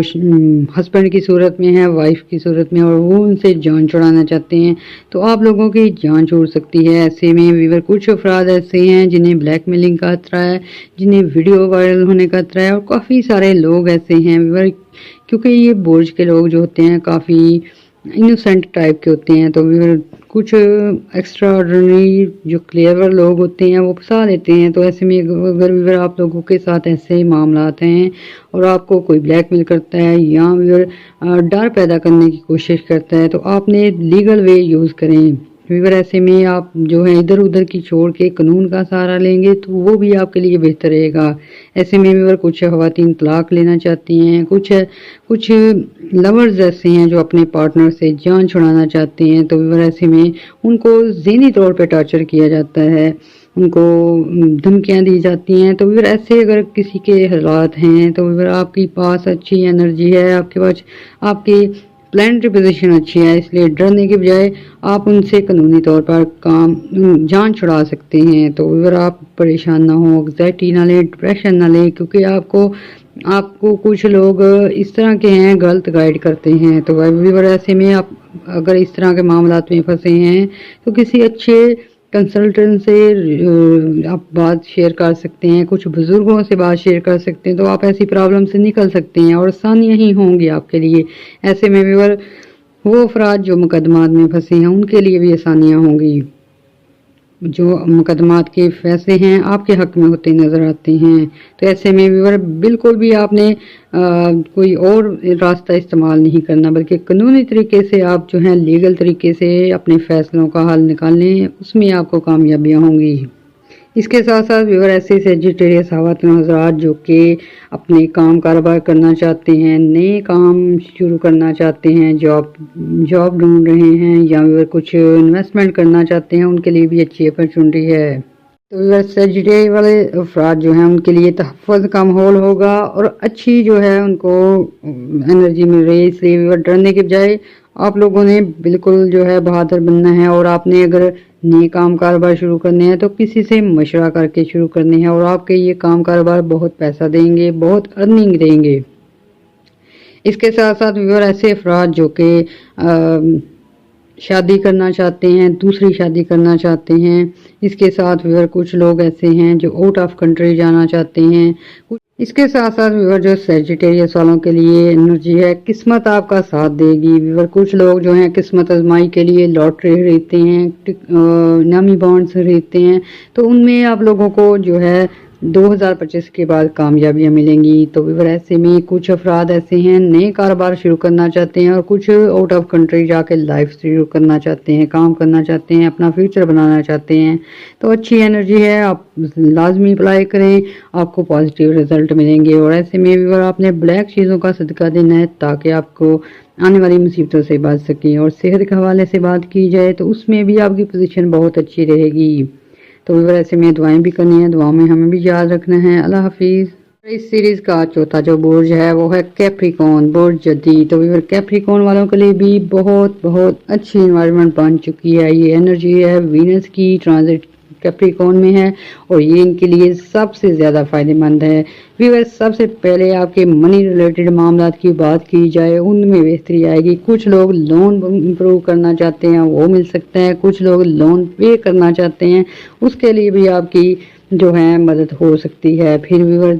हस्बैंड की सूरत में है, वाइफ की सूरत में, और वो उनसे जान छुड़ाना चाहते हैं, तो आप लोगों की जान छूट सकती है। ऐसे में कुछ अफराद ऐसे हैं जिन्हें ब्लैकमेलिंग का खतरा है, जिन्हें वीडियो वायरल होने का खतरा है, और काफ़ी सारे लोग ऐसे हैं क्योंकि ये बुर्ज के लोग जो होते हैं काफ़ी इनोसेंट टाइप के होते हैं, तो कुछ एक्स्ट्रा ऑर्डिनरी जो क्लेवर लोग होते हैं वो फंसा लेते हैं। तो ऐसे में अगर आप लोगों के साथ ऐसे ही मामला हैं और आपको कोई ब्लैकमेल करता है या डर पैदा करने की कोशिश करता है, तो आपने लीगल वे यूज़ करें। व्यूअर ऐसे में आप जो है इधर उधर की छोड़ के कानून का सहारा लेंगे तो वो भी आपके लिए बेहतर रहेगा। ऐसे में व्यूअर कुछ ख़वातीन तलाक लेना चाहती हैं, कुछ लवर्स ऐसे हैं जो अपने पार्टनर से जान छुड़ाना चाहते हैं, तो व्यूअर ऐसे में उनको ज़हनी तौर पे टॉर्चर किया जाता है, उनको धमकियाँ दी जाती हैं। तो व्यूअर ऐसे अगर किसी के हालात हैं तो व्यूअर आपके पास अच्छी एनर्जी है, आपके पास आपकी प्लानिटरी पोजीशन अच्छी है, इसलिए डरने के बजाय आप उनसे कानूनी तौर पर जान छुड़ा सकते हैं। तो अगर आप परेशान ना हो, एंग्जाइटी ना लें, डिप्रेशन ना लें, क्योंकि आपको कुछ लोग इस तरह के हैं गलत गाइड करते हैं। तो व्यूअर ऐसे में आप अगर इस तरह के मामलात में फंसे हैं तो किसी अच्छे कंसल्टेंट से आप बात शेयर कर सकते हैं, कुछ बुजुर्गों से बात शेयर कर सकते हैं, तो आप ऐसी प्रॉब्लम से निकल सकते हैं और आसानियाँ ही होंगी आपके लिए। ऐसे में व्यूअर वो अफराद जो मुकदमात में फंसे हैं उनके लिए भी आसानियाँ होंगी। जो मुकदमात के फैसले हैं आपके हक में होते नज़र आते हैं। तो ऐसे में व्यूअर बिल्कुल भी आपने कोई और रास्ता इस्तेमाल नहीं करना, बल्कि कानूनी तरीके से आप जो है लीगल तरीके से अपने फैसलों का हल निकालें, उसमें आपको कामयाबियाँ होंगी। इसके साथ साथ व्यूअर ऐसे सेजिटेरियस ख़वातीन हज़रात जो कि अपने काम कारोबार करना चाहते हैं, नए काम शुरू करना चाहते हैं, जॉब ढूंढ रहे हैं, या व्यूअर कुछ इन्वेस्टमेंट करना चाहते हैं, उनके लिए भी अच्छी अपॉर्चुनिटी है। तो व्यूअर सेजिटेरियस वाले अफराद जो हैं उनके लिए तहफ़्फ़ुज़ का माहौल होगा और अच्छी जो है उनको एनर्जी मिल रही है। इसलिए व्यूअर डरने के बजाय आप लोगों ने बिल्कुल जो है बहादुर बनना है, और आपने अगर नए काम कारोबार शुरू करने हैं तो किसी से मशवरा करके शुरू करने हैं, और आपके ये काम कारोबार बहुत पैसा देंगे, बहुत अर्निंग देंगे। इसके साथ साथ व्यूअर ऐसे अफराद जो कि शादी करना चाहते हैं, दूसरी शादी करना चाहते हैं, इसके साथ व्यूअर कुछ लोग ऐसे हैं जो आउट ऑफ कंट्री जाना चाहते हैं। इसके साथ साथ व्यूअर जो सेजिटेरियस वालों के लिए एनर्जी है, किस्मत आपका साथ देगी। व्यूअर कुछ लोग जो हैं किस्मत आजमाई के लिए लॉटरी खरीदते हैं, इनामी बॉन्ड्स खरीदते हैं, तो उनमें आप लोगों को जो है 2025 के बाद कामयाबियाँ मिलेंगी। तो व्यूअर ऐसे में कुछ अफराद ऐसे हैं नए कारोबार शुरू करना चाहते हैं, और कुछ आउट ऑफ कंट्री जाके लाइफ शुरू करना चाहते हैं, काम करना चाहते हैं, अपना फ्यूचर बनाना चाहते हैं। तो अच्छी एनर्जी है, आप लाजमी अप्लाई करें, आपको पॉजिटिव रिजल्ट मिलेंगे। और ऐसे में व्यूअर आपने ब्लैक चीज़ों का सदका देना है ताकि आपको आने वाली मुसीबतों से बच सकें। और सेहत के हवाले से बात की जाए तो उसमें भी आपकी पोजीशन बहुत अच्छी रहेगी। तो व्यूअर ऐसे में दुआएं भी करनी है, दुआओं में हमें भी याद रखना है। अल्लाह हाफिज़। इस सीरीज़ का चौथा जो बुर्ज है वो है कैप्रिकॉर्न, बुर्ज जदी। तो व्यूअर कैप्रिकॉर्न वालों के लिए भी बहुत बहुत अच्छी इन्वायरमेंट बन चुकी है। ये एनर्जी है वीनस की ट्रांजिट कैप्रिकॉर्न में है, और ये इनके लिए सबसे ज़्यादा फ़ायदेमंद है। व्यूअर्स सबसे पहले आपके मनी रिलेटेड मामला की बात की जाए, उनमें बेहतरी आएगी। कुछ लोग लोन इम्प्रूव करना चाहते हैं, वो मिल सकता है। कुछ लोग लोन पे करना चाहते हैं, उसके लिए भी आपकी जो है मदद हो सकती है। फिर व्यूअर्स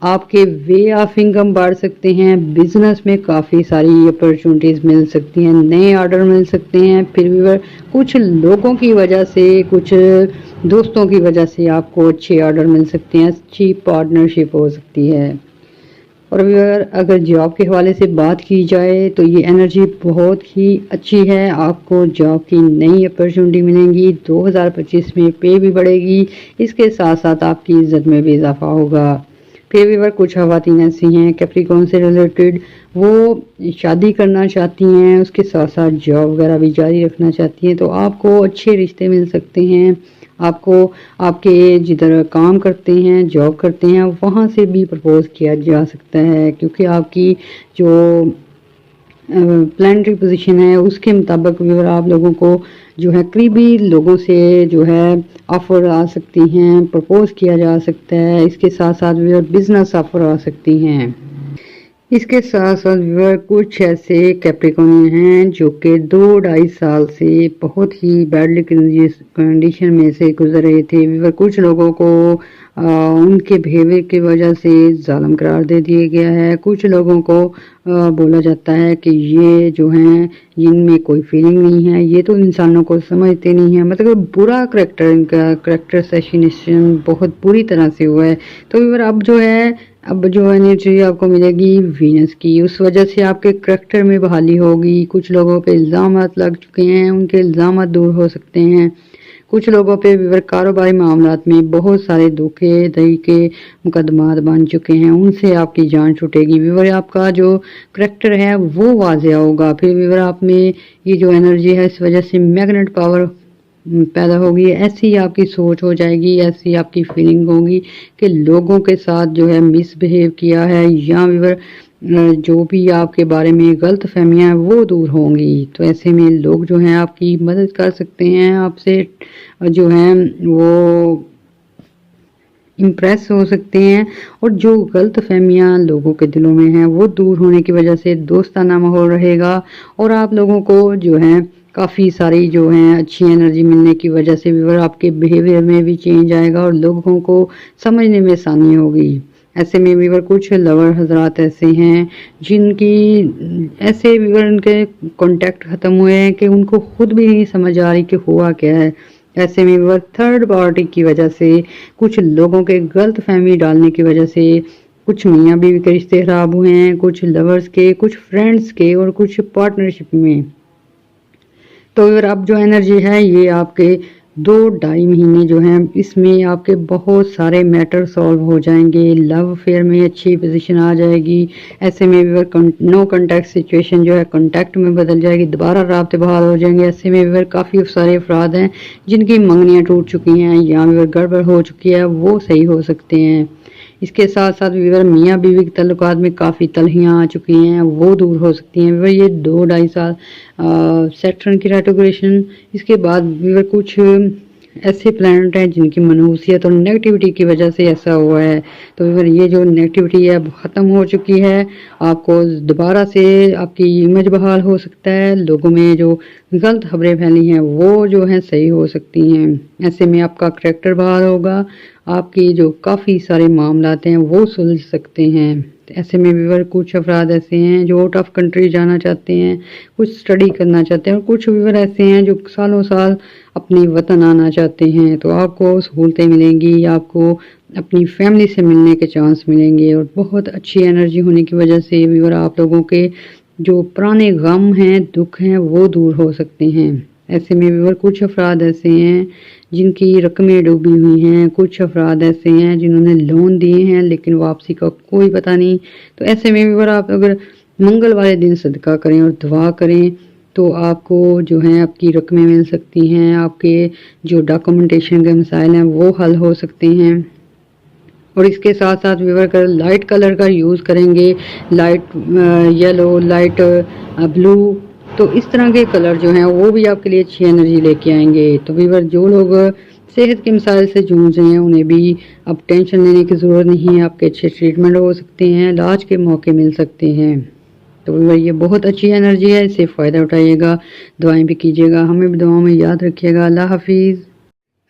आपके वे ऑफ इनकम बढ़ सकते हैं, बिजनेस में काफ़ी सारी अपॉर्चुनिटीज़ मिल सकती हैं, नए ऑर्डर मिल सकते हैं। फिर भी कुछ लोगों की वजह से, कुछ दोस्तों की वजह से आपको अच्छे ऑर्डर मिल सकते हैं, अच्छी पार्टनरशिप हो सकती है। और अगर जॉब के हवाले से बात की जाए तो ये एनर्जी बहुत ही अच्छी है, आपको जॉब की नई अपॉर्चुनिटी मिलेंगी। 2025 में पे भी बढ़ेगी, इसके साथ साथ आपकी इज्जत में भी इजाफा होगा। फिर भी कुछ ख़वातीन ऐसी हैं कैप्रिकॉर्न से रिलेटेड, वो शादी करना चाहती हैं, उसके साथ साथ जॉब वगैरह भी जारी रखना चाहती हैं, तो आपको अच्छे रिश्ते मिल सकते हैं। आपको आपके जिधर काम करते हैं, जॉब करते हैं, वहाँ से भी प्रपोज किया जा सकता है, क्योंकि आपकी जो प्लानिटरी पोजीशन है उसके मुताबिक भी आप लोगों को जो है करीबी लोगों से जो है ऑफ़र आ सकती हैं, प्रपोज किया जा सकता है। इसके साथ साथ भी बिजनेस ऑफ़र आ सकती हैं। इसके साथ साथ व्यूअर कुछ ऐसे कैप्रिकॉर्न हैं जो कि 2-2.5 साल से बहुत ही बैडली कंडीशन में से गुजर रहे थे। व्यूअर कुछ लोगों को उनके बिहेवियर की वजह से जालिम करार दे दिया गया है। कुछ लोगों को बोला जाता है कि ये जो हैं इनमें कोई फीलिंग नहीं है, ये तो इंसानों को समझते नहीं है, मतलब बुरा करैक्टर, इनका करैक्टर असैसिनेशन बहुत बुरी तरह से हुआ है। तो व्यूअर अब जो एनर्जी आपको मिलेगी वीनस की, उस वजह से आपके करैक्टर में बहाली होगी। कुछ लोगों पे इल्ज़ामात लग चुके हैं, उनके इल्ज़ामात दूर हो सकते हैं। कुछ लोगों पे व्यूअर कारोबारी मामलात में बहुत सारे धोखाधड़ी के मुकदमात बन चुके हैं, उनसे आपकी जान छूटेगी। व्यूअर आपका जो करैक्टर है वो वाज़ेह होगा। फिर व्यूअर आप में ये जो एनर्जी है इस वजह से मैग्नेट पावर पैदा होगी। ऐसी आपकी सोच हो जाएगी, ऐसी आपकी फीलिंग होगी कि लोगों के साथ जो है मिसबिहेव किया है, या व्यूअर जो भी आपके बारे में गलत फहमियाँ वो दूर होंगी। तो ऐसे में लोग जो हैं आपकी मदद कर सकते हैं, आपसे जो हैं वो इम्प्रेस हो सकते हैं, और जो गलत फहमियाँ लोगों के दिलों में हैं वो दूर होने की वजह से दोस्ताना माहौल रहेगा। और आप लोगों को जो है काफ़ी सारी जो हैं अच्छी एनर्जी मिलने की वजह से व्यूअर आपके बिहेवियर में भी चेंज आएगा और लोगों को समझने में आसानी होगी। ऐसे में व्यूअर कुछ लवर हजरात ऐसे हैं जिनकी ऐसे व्यूअर उनके कॉन्टैक्ट ख़त्म हुए हैं कि उनको खुद भी नहीं समझ आ रही कि हुआ क्या है। ऐसे में व्यूअर थर्ड पार्टी की वजह से, कुछ लोगों के गलत फहमी डालने की वजह से कुछ मियाँ बीवी के रिश्ते खराब हुए हैं, कुछ लवर्स के, कुछ फ्रेंड्स के और कुछ पार्टनरशिप में। तो अगर अब जो एनर्जी है ये आपके 2-2.5 महीने जो हैं इसमें आपके बहुत सारे मैटर सॉल्व हो जाएंगे। लव अफेयर में अच्छी पोजीशन आ जाएगी। ऐसे में नो कॉन्टैक्ट सिचुएशन जो है कॉन्टैक्ट में बदल जाएगी, दोबारा राब्ते बहाल हो जाएंगे। ऐसे में व्यूअर काफ़ी सारे अफराद हैं जिनकी मंगनियाँ टूट चुकी हैं या व्यूअर गड़बड़ हो चुकी है, वो सही हो सकते हैं। इसके साथ साथ व्यूअर मियाँ बीवी के ताल्लुकात में काफ़ी तलहियाँ आ चुकी हैं, वो दूर हो सकती हैं। व्यूअर ये 2-2.5 साल सैटर्न की रेट्रोग्रेशन, इसके बाद व्यूअर कुछ ऐसे प्लैनेट हैं जिनकी मनहूसियत और नेगेटिविटी की वजह से ऐसा हुआ है। तो व्यूअर ये जो नेगेटिविटी है ख़त्म हो चुकी है, आपको दोबारा से आपकी इमेज बहाल हो सकता है, लोगों में जो गलत खबरें फैली हैं वो जो हैं सही हो सकती हैं। ऐसे में आपका करैक्टर बहाल होगा, आपकी जो काफ़ी सारे मामलात हैं वो सुलझ सकते हैं। ऐसे में व्यूअर कुछ अफराद ऐसे हैं जो आउट ऑफ कंट्री जाना चाहते हैं, कुछ स्टडी करना चाहते हैं, और कुछ व्यूअर ऐसे हैं जो सालों साल अपनी वतन आना चाहते हैं। तो आपको सहूलतें मिलेंगी, आपको अपनी फैमिली से मिलने के चांस मिलेंगे, और बहुत अच्छी एनर्जी होने की वजह से व्यूअर आप लोगों के जो पुराने गम हैं, दुख हैं, वो दूर हो सकते हैं। ऐसे में व्यूअर कुछ अफराद ऐसे हैं जिनकी रकमें डूबी हुई हैं, कुछ अफराद ऐसे हैं जिन्होंने लोन दिए हैं लेकिन वापसी का कोई पता नहीं। तो ऐसे में व्यूअर आप अगर मंगल वाले दिन सदका करें और दुआ करें तो आपको जो है आपकी रकमें मिल सकती हैं, आपके जो डॉक्यूमेंटेशन के मसाइल हैं वो हल हो सकते हैं। और इसके साथ साथ व्यूअर कर लाइट कलर का यूज़ करेंगे, लाइट येलो, लाइट ब्लू, तो इस तरह के कलर जो हैं वो भी आपके लिए अच्छी एनर्जी लेके आएंगे। तो व्यूअर जो लोग सेहत के मसाइल से जूझ रहे हैं उन्हें भी अब टेंशन लेने की ज़रूरत नहीं है, आपके अच्छे ट्रीटमेंट हो सकते हैं, इलाज के मौके मिल सकते हैं। तो व्यूअर ये बहुत अच्छी एनर्जी है, इससे फ़ायदा उठाइएगा, दुआएं भी कीजिएगा, हमें भी दुआओं में याद रखिएगा। अल्लाह हाफिज़।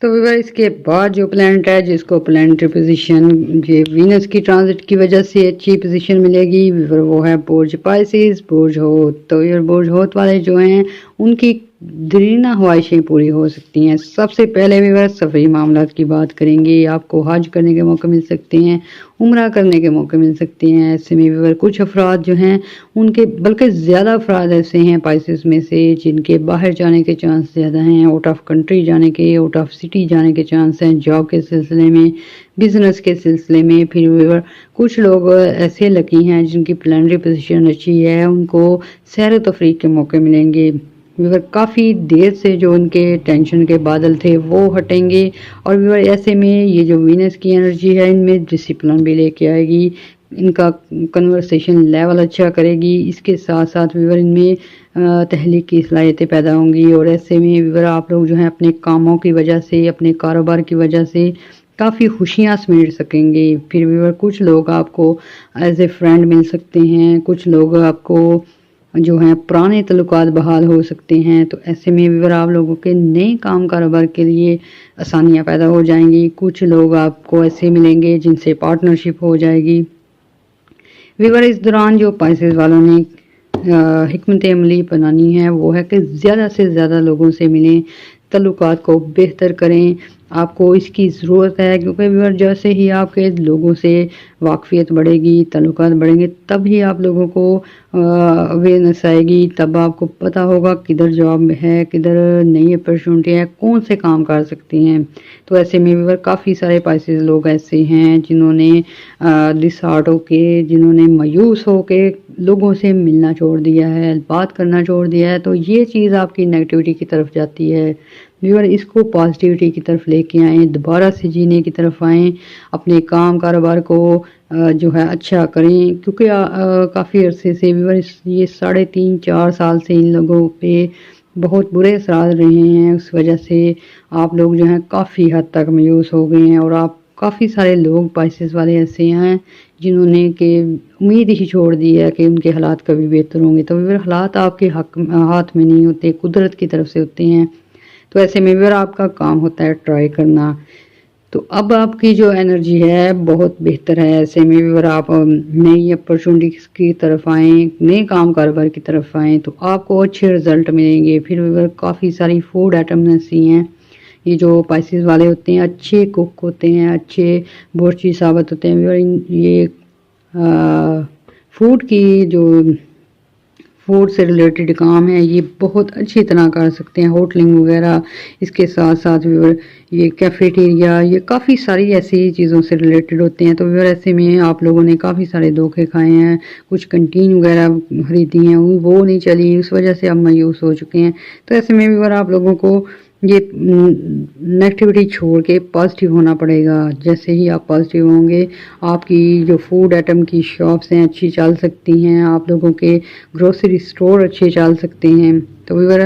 तो व्यूअर इसके बाद जो प्लैनेट है जिसको प्लैनेटरी पोजीशन ये वीनस की ट्रांजिट की वजह से अच्छी पोजीशन मिलेगी व्यूअर, वो है बुर्ज पाइसिस, बुर्ज होत। तो व्यूअर बुर्ज होत वाले जो हैं उनकी दरीना ख्वाहिशें पूरी हो सकती हैं। सबसे पहले व्यूअर सफरी मामलात की बात करेंगे, आपको हज करने के मौके मिल सकते हैं, उम्रा करने के मौके मिल सकते हैं। ऐसे में व्यूअर कुछ अफराद जो हैं उनके, बल्कि ज़्यादा अफराद ऐसे हैं पाइसिस में से जिनके बाहर जाने के चांस ज़्यादा हैं, आउट ऑफ कंट्री जाने के, आउट ऑफ सिटी जाने के चांस हैं, जॉब के सिलसिले में, बिजनेस के सिलसिले में। फिर व्यूअर कुछ लोग ऐसे लकी हैं जिनकी प्लैनेटरी पोजीशन अच्छी है, उनको सैर व तफरीह के मौके मिलेंगे। व्यूअर काफ़ी देर से जो उनके टेंशन के बादल थे वो हटेंगे, और व्यूअर ऐसे में ये जो वीनस की एनर्जी है इनमें डिसिप्लिन भी लेके आएगी, इनका कन्वर्सेशन लेवल अच्छा करेगी। इसके साथ साथ व्यूअर इनमें तहलीक की सलाहियतें पैदा होंगी, और ऐसे में व्यूअर आप लोग जो हैं अपने कामों की वजह से, अपने कारोबार की वजह से काफ़ी खुशियाँ समेट सकेंगे। फिर व्यूअर कुछ लोग आपको एज ए फ्रेंड मिल सकते हैं, कुछ लोग आपको جو ہیں پرانے تعلقات بحال ہو سکتے ہیں. تو ایسے میں بھی آپ لوگوں کے نئے کام کاروبار کے لیے آسانیاں پیدا ہو جائیں گی. کچھ لوگ آپ کو ایسے ملیں گے جن سے پارٹنرشپ ہو جائے گی. ویور اس دوران جو پائسز والوں نے حکمت عملی بنانی ہے وہ ہے کہ زیادہ سے زیادہ لوگوں سے ملیں، تعلقات کو بہتر کریں. آپ کو اس کی ضرورت ہے کیونکہ ویور جیسے ہی آپ کے لوگوں سے واقفیت بڑھے گی، تعلقات بڑھیں گے، تب ہی آپ لوگوں کو اویئرنیس آئے گی. تب آپ کو پتہ ہوگا کدھر جاب ہے، کدھر نئی اپرچونٹی ہے، کون سے کام کر سکتے ہیں. تو ایسے میں ویور کافی سارے پائسز لوگ ایسے ہیں جنہوں نے ڈسہارٹ ہو کے، جنہوں نے مایوس ہو کے لوگوں سے ملنا چھوڑ دیا ہے، بات کرنا چھوڑ دیا ہے. تو یہ چیز آپ کی نیگیٹیوٹی کی طرف جاتی ہے. ویور اس کو پازیٹیوٹی کی طرف لے کے آئیں، دوبارہ سے جینے کی طرف آئیں، اپنے کام کاروبار کو جو ہے اچھا کریں. کیونکہ کافی عرصے سے ویور یہ 3.5-4 سال سے ان لوگوں پہ بہت برے اثرات رہے ہیں. اس وجہ سے آپ لوگ جو ہیں کافی حد تک مایوس ہو گئے ہیں. اور آپ کافی سارے لوگ پائسز والے ایسے ہیں جنہوں نے کہ امید ہی چھوڑ دی ہے کہ ان کے حالات کبھی بہتر ہوں گے. تو ویور حالات آپ کے ہاتھ میں نہیں ہوتے، قدرت کی طرف سے ہوتے ہیں. تو ایسے میں ویور آپ کا کام ہوتا ہے ٹرائی کرنا. تو اب آپ کی جو انرجی ہے بہت بہتر ہے. ایسے میں ویور آپ نئی اپرچونٹیز کی طرف آئیں، نئے کام کاروبار کی طرف آئیں تو آپ کو اچھے رزلٹ ملیں گے. پھر ویور کافی ساری فوڈ آئٹم ایسی ہیں، یہ جو پائسز والے ہوتے ہیں اچھے کوک ہوتے ہیں، اچھے بورچی ثابت ہوتے ہیں. ویور یہ فوڈ سے ریلیٹڈ کام ہے، یہ بہت اچھی طرح کر سکتے ہیں. ہوٹلنگ وغیرہ، اس کے ساتھ ساتھ ویور یہ کیفیٹیریا، یہ کافی ساری ایسی چیزوں سے ریلیٹڈ ہوتے ہیں. تو ویور ایسے میں آپ لوگوں نے کافی سارے دھوکے کھائے ہیں، کچھ کنٹین وغیرہ خریدی ہیں وہ نہیں چلی، اس وجہ سے اب مایوس ہو چکے ہیں. تو ایسے میں ویور آپ لوگوں کو یہ نیگیٹیوٹی چھوڑ کے پازیٹیو ہونا پڑے گا. جیسے ہی آپ پازیٹیو ہوں گے آپ کی جو فوڈ آئٹم کی شاپس ہیں اچھی چل سکتی ہیں، آپ لوگوں کے گروسری اسٹور اچھے چل سکتے ہیں. تو ویور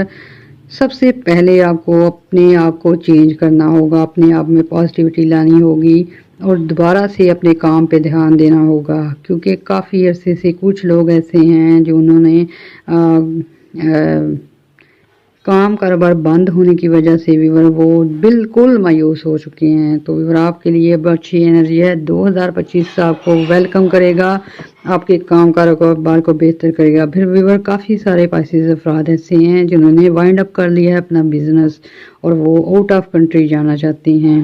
سب سے پہلے آپ کو اپنے آپ کو چینج کرنا ہوگا، اپنے آپ میں پازیٹیوٹی لانی ہوگی اور دوبارہ سے اپنے کام پہ دھیان دینا ہوگا. کیونکہ کافی عرصے سے کچھ لوگ ایسے ہیں جو انہوں نے کام کاروبار بند ہونے کی وجہ سے ویور وہ بالکل مایوس ہو چکے ہیں. تو ویور آپ کے لیے بہت اچھی انرجی ہے. 2025 آپ کو ویلکم کرے گا، آپ کے کام کاروبار کو بہتر کرے گا. پھر ویور کافی سارے پائسز افراد ایسے ہیں جنہوں نے وائنڈ اپ کر لیا ہے اپنا بزنس اور وہ آؤٹ آف کنٹری جانا چاہتے ہیں.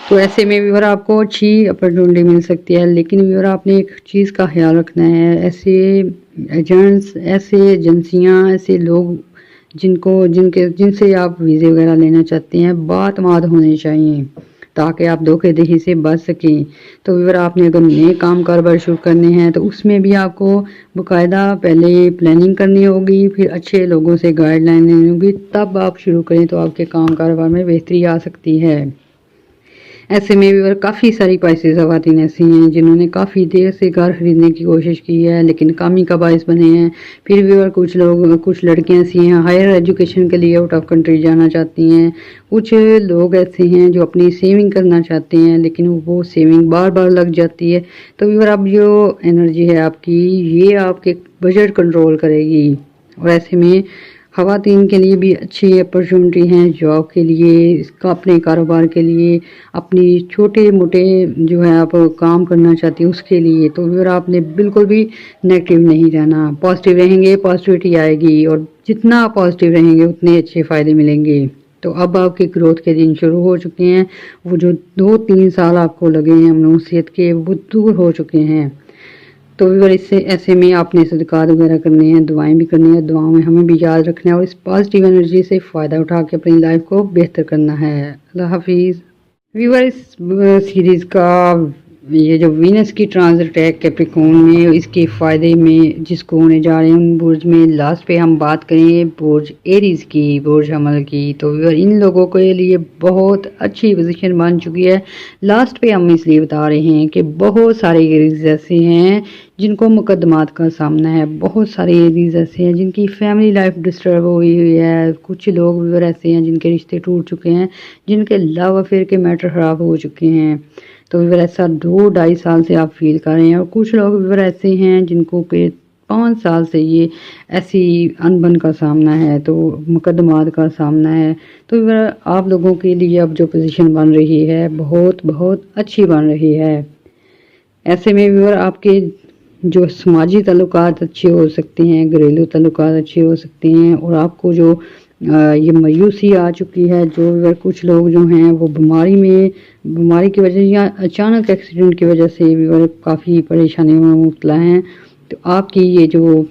تو ایسے میں ویور آپ کو اچھی اپرچونٹی مل سکتی ہے. لیکن ویور آپ نے ایک چیز کا خیال رکھنا ہے، ایسے ایجنٹس، ایسے ایجنسیاں، ایسے لوگ جن سے آپ ویزے وغیرہ لینا چاہتے ہیں بات مات ہونے چاہیے تاکہ آپ دھوکے دہی سے بچ سکیں. تو ویور آپ نے اگر نئے کام کاروبار شروع کرنے ہیں تو اس میں بھی آپ کو باقاعدہ پہلے پلاننگ کرنی ہوگی، پھر اچھے لوگوں سے گائیڈ لائن لینی ہوگی، تب آپ شروع کریں تو آپ کے کام کاروبار میں بہتری آ سکتی ہے. ایسے میں ویور کافی ساری پائسز خواتین ایسی ہیں جنہوں نے کافی دیر سے گھر خریدنے کی کوشش کی ہے لیکن کامی کا باعث بنے ہیں. پھر ویور کچھ لڑکیاں ایسی ہیں ہائر ایجوکیشن کے لیے آؤٹ آف کنٹری جانا چاہتی ہیں. کچھ لوگ ایسے ہیں جو اپنی سیونگ کرنا چاہتے ہیں لیکن وہ سیونگ بار بار لگ جاتی ہے. تو ویور اب جو انرجی ہے آپ کی یہ آپ کے بجٹ کنٹرول کرے گی. اور ایسے میں خواتین کے لیے بھی اچھی اپرچونٹی ہیں جاب کے لیے، اس کا اپنے کاروبار کے لیے، اپنی چھوٹے موٹے جو ہے آپ کام کرنا چاہتی ہیں اس کے لیے. تو ویور آپ نے بالکل بھی نیگیٹیو نہیں رہنا، پازیٹیو رہیں گے، پازیٹیوٹی آئے گی اور جتنا آپ پازیٹیو رہیں گے اتنے اچھے فائدے ملیں گے. تو اب آپ کی گروتھ کے دن شروع ہو چکے ہیں. وہ جو 2-3 سال آپ کو لگے ہیں منوسیت کے وہ دور ہو چکے ہیں. تو ویور ایسے میں آپ نے صدقات وغیرہ کرنے ہیں، دعائیں بھی کرنی ہیں، دعاؤں میں ہمیں بھی یاد رکھنا ہے اور اس پازیٹیو انرجی سے فائدہ اٹھا کے اپنی لائف کو بہتر کرنا ہے. اللہ حافظ. ویور اس سیریز کا یہ جو وینس کی ٹرانزٹ ہے کیپریکون میں، اس کے فائدے میں جس کو ہونے جا رہے ہیں ان برج میں لاسٹ پہ ہم بات کریں برج ایریز کی، برج حمل کی. تو ویور ان لوگوں کے لیے بہت اچھی پوزیشن بن چکی ہے. لاسٹ پہ ہم اس لیے بتا رہے ہیں کہ بہت سارے ایریز ایسے ہیں جن کو مقدمات کا سامنا ہے، بہت سارے ایریز ایسے ہیں جن کی فیملی لائف ڈسٹرب ہوئی ہے، کچھ لوگ ویور ایسے ہیں جن کے رشتے ٹوٹ چکے ہیں، جن کے لو افیئر کے میٹر خراب ہو چکے ہیں. تو ویور ایسا 2-2.5 سال سے آپ فیل کر رہے ہیں. اور کچھ لوگ ویور ایسے ہیں جن کو کہ 5 साल से ये ऐसी अनबन का सामना है, तो मुकदमात का सामना है। तो व्यूअर आप लोगों के लिए अब जो पोजीशन बन रही है बहुत बहुत अच्छी बन रही है। ऐसे में व्यूअर आपके जो समाजी ताल्लुकात अच्छे हो सकते हैं, घरेलू ताल्लुकात अच्छे हो सकते हैं, और आपको जो ये मायूसी आ चुकी है, जो व्यूअर कुछ लोग जो हैं वो बीमारी की वजह या अचानक एक्सीडेंट की वजह से व्यूअर काफ़ी परेशानियों में मुब्तला हैं, तो आपकी ये जो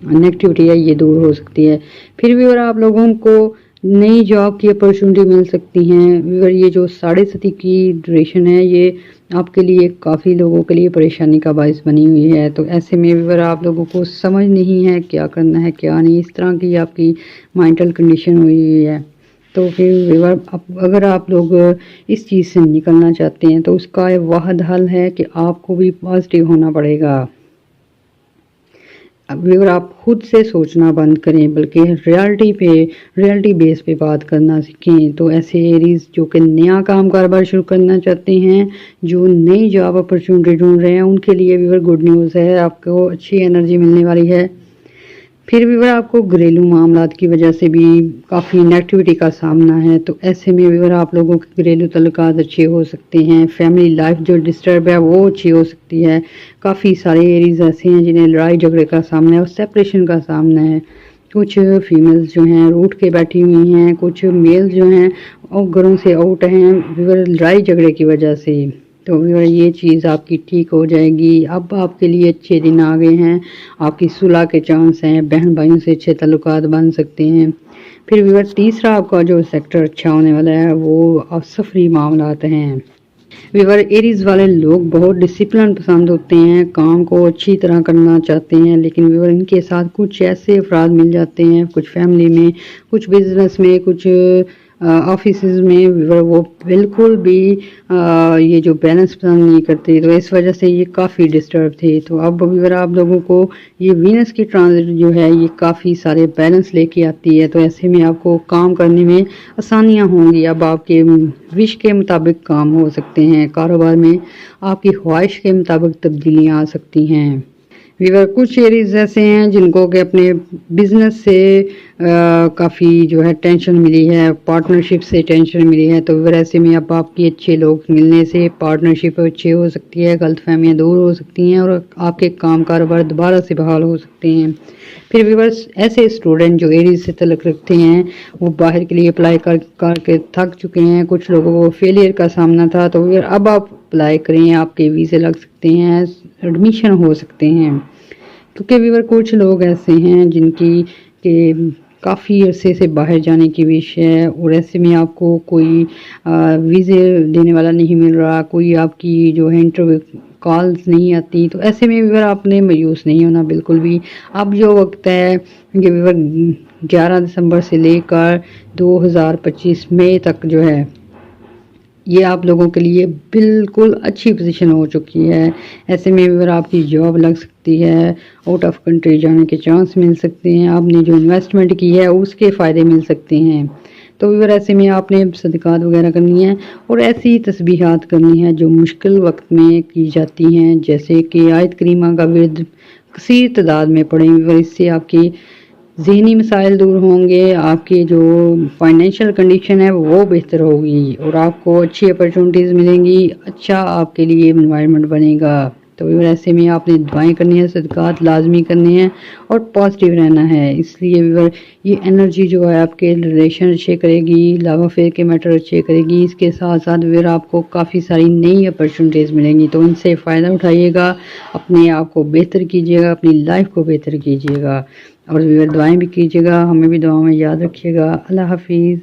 नेगेटिविटी है ये दूर हो सकती है। फिर व्यूअर आप लोगों को नई जॉब की अपॉर्चुनिटी मिल सकती हैं। व्यूअर ये जो 7.5 की ड्यूरेशन है ये आपके लिए काफ़ी लोगों के लिए परेशानी का बायस बनी हुई है। तो ऐसे में व्यूअर आप लोगों को समझ नहीं है क्या करना है क्या नहीं, इस तरह की आपकी मेंटल कंडीशन हुई है। तो फिर व्यूअर अगर आप लोग इस चीज़ से निकलना चाहते हैं तो उसका वाहिद हल है कि आपको भी पॉजिटिव होना पड़ेगा। व्यूअर आप खुद से सोचना बंद करें, बल्कि रियलिटी बेस पे बात करना सीखें। तो ऐसे एरीज जो कि नया काम कारोबार शुरू करना चाहते हैं, जो नई जॉब अपॉर्चुनिटी ढूंढ रहे हैं, उनके लिए व्यूअर गुड न्यूज़ है, आपको अच्छी एनर्जी मिलने वाली है। फिर व्यूअर आपको घरेलू मामलात की वजह से भी काफ़ी नेगेटिविटी का सामना है। तो ऐसे में व्यूअर आप लोगों के घरेलू ताल्लुकात अच्छे हो सकते हैं, फैमिली लाइफ जो डिस्टर्ब है वो अच्छी हो सकती है। काफ़ी सारे एरीज ऐसे हैं जिन्हें लड़ाई झगड़े का सामना है और सेपरेशन का सामना है। कुछ फीमेल्स जो हैं रूठ के बैठी हुई हैं, कुछ मेल्स जो हैं और घरों से आउट हैं व्यूअर लड़ाई झगड़े की वजह से। तो व्यूअर ये चीज़ आपकी ठीक हो जाएगी। अब आपके लिए अच्छे दिन आ गए हैं, आपकी सुलह के चांस हैं, बहन भाइयों से अच्छे ताल्लुकात बन सकते हैं। फिर व्यूअर तीसरा आपका जो सेक्टर अच्छा होने वाला है वो सफरी मामलात हैं। व्यूअर एरीज वाले लोग बहुत डिसिप्लिन पसंद होते हैं, काम को अच्छी तरह करना चाहते हैं, लेकिन व्यूअर इनके साथ कुछ ऐसे अफराद मिल जाते हैं, कुछ फैमिली में, कुछ बिजनेस में, कुछ ऑफिसेज में व्यूअर वो बिल्कुल भी ये जो बैलेंस पसंद नहीं करते, तो इस वजह से ये काफ़ी डिस्टर्ब थे। तो अब व्यूअर आप लोगों को ये वीनस की ट्रांजिट जो है ये काफ़ी सारे बैलेंस लेके आती है। तो ऐसे में आपको काम करने में आसानियां होंगी। अब आपके विश के मुताबिक काम हो सकते हैं, कारोबार में आपकी ख्वाहिश के मुताबिक तब्दीलियां आ सकती हैं। व्यूअर कुछ एरीज ऐसे हैं जिनको कि अपने बिजनेस से काफ़ी जो है टेंशन मिली है, पार्टनरशिप से टेंशन मिली है। तो व्यूअर ऐसे में अब आपकी अच्छे लोग मिलने से पार्टनरशिप अच्छी हो सकती है, गलतफहमियां दूर हो सकती हैं और आपके काम कारोबार दोबारा से बहाल हो सकते हैं। फिर व्यूअर्स ऐसे स्टूडेंट जो एरीज से तल्लुक़ रखते हैं वो बाहर के लिए अप्लाई करके थक चुके हैं, कुछ लोगों को फेलियर का सामना था, तो व्यूअर अब आप अप्लाई करें, आपके वीज़े लग सकते हैं, एडमिशन हो सकते हैं। क्योंकि व्यूअर कुछ लोग ऐसे हैं जिनकी के काफ़ी अरसे से बाहर जाने की विश है और ऐसे में आपको कोई वीज़े देने वाला नहीं मिल रहा, कोई आपकी जो है इंटरव्यू कॉल्स नहीं आती। तो ऐसे में व्यूअर आपने मायूस नहीं होना बिल्कुल भी। अब जो वक्त है ये व्यूअर 11 दिसंबर से लेकर 2025 मई तक जो है ये आप लोगों के लिए बिल्कुल अच्छी पोजीशन हो चुकी है। ऐसे में व्यूअर आपकी जॉब लग सकती है, आउट ऑफ कंट्री जाने के चांस मिल सकते हैं, आपने जो इन्वेस्टमेंट की है उसके फ़ायदे मिल सकते हैं। तो व्यूअर ऐसे में आपने सदक़ात वगैरह करनी है और ऐसी तस्बीहात करनी है जो मुश्किल वक्त में की जाती हैं, जैसे कि आयत करीमा का विर्द कसीर तादाद में पढ़ें। व्यूअर इससे आपकी ज़हनी मसाइल दूर होंगे, आपकी जो फाइनेंशियल कंडीशन है वो बेहतर होगी और आपको अच्छी अपॉर्चुनिटीज़ मिलेंगी, अच्छा आपके लिए एनवायरनमेंट बनेगा। तो ऐसे में आपने दुआएं करनी है, सदक़ात लाजमी करने हैं और पॉजिटिव रहना है। इसलिए व्यूअर ये एनर्जी जो है आपके रिलेशन अच्छे करेगी, लव अफेयर के मैटर अच्छे करेगी, इसके साथ साथ व्यूअर आपको काफ़ी सारी नई अपॉर्चुनिटीज़ मिलेंगी। तो इनसे फ़ायदा उठाइएगा, अपने आप को बेहतर कीजिएगा, अपनी लाइफ को बेहतर कीजिएगा और व्यूअर दुआएं भी कीजिएगा, हमें भी दुआओं में याद रखिएगा। अल्लाह हाफिज़।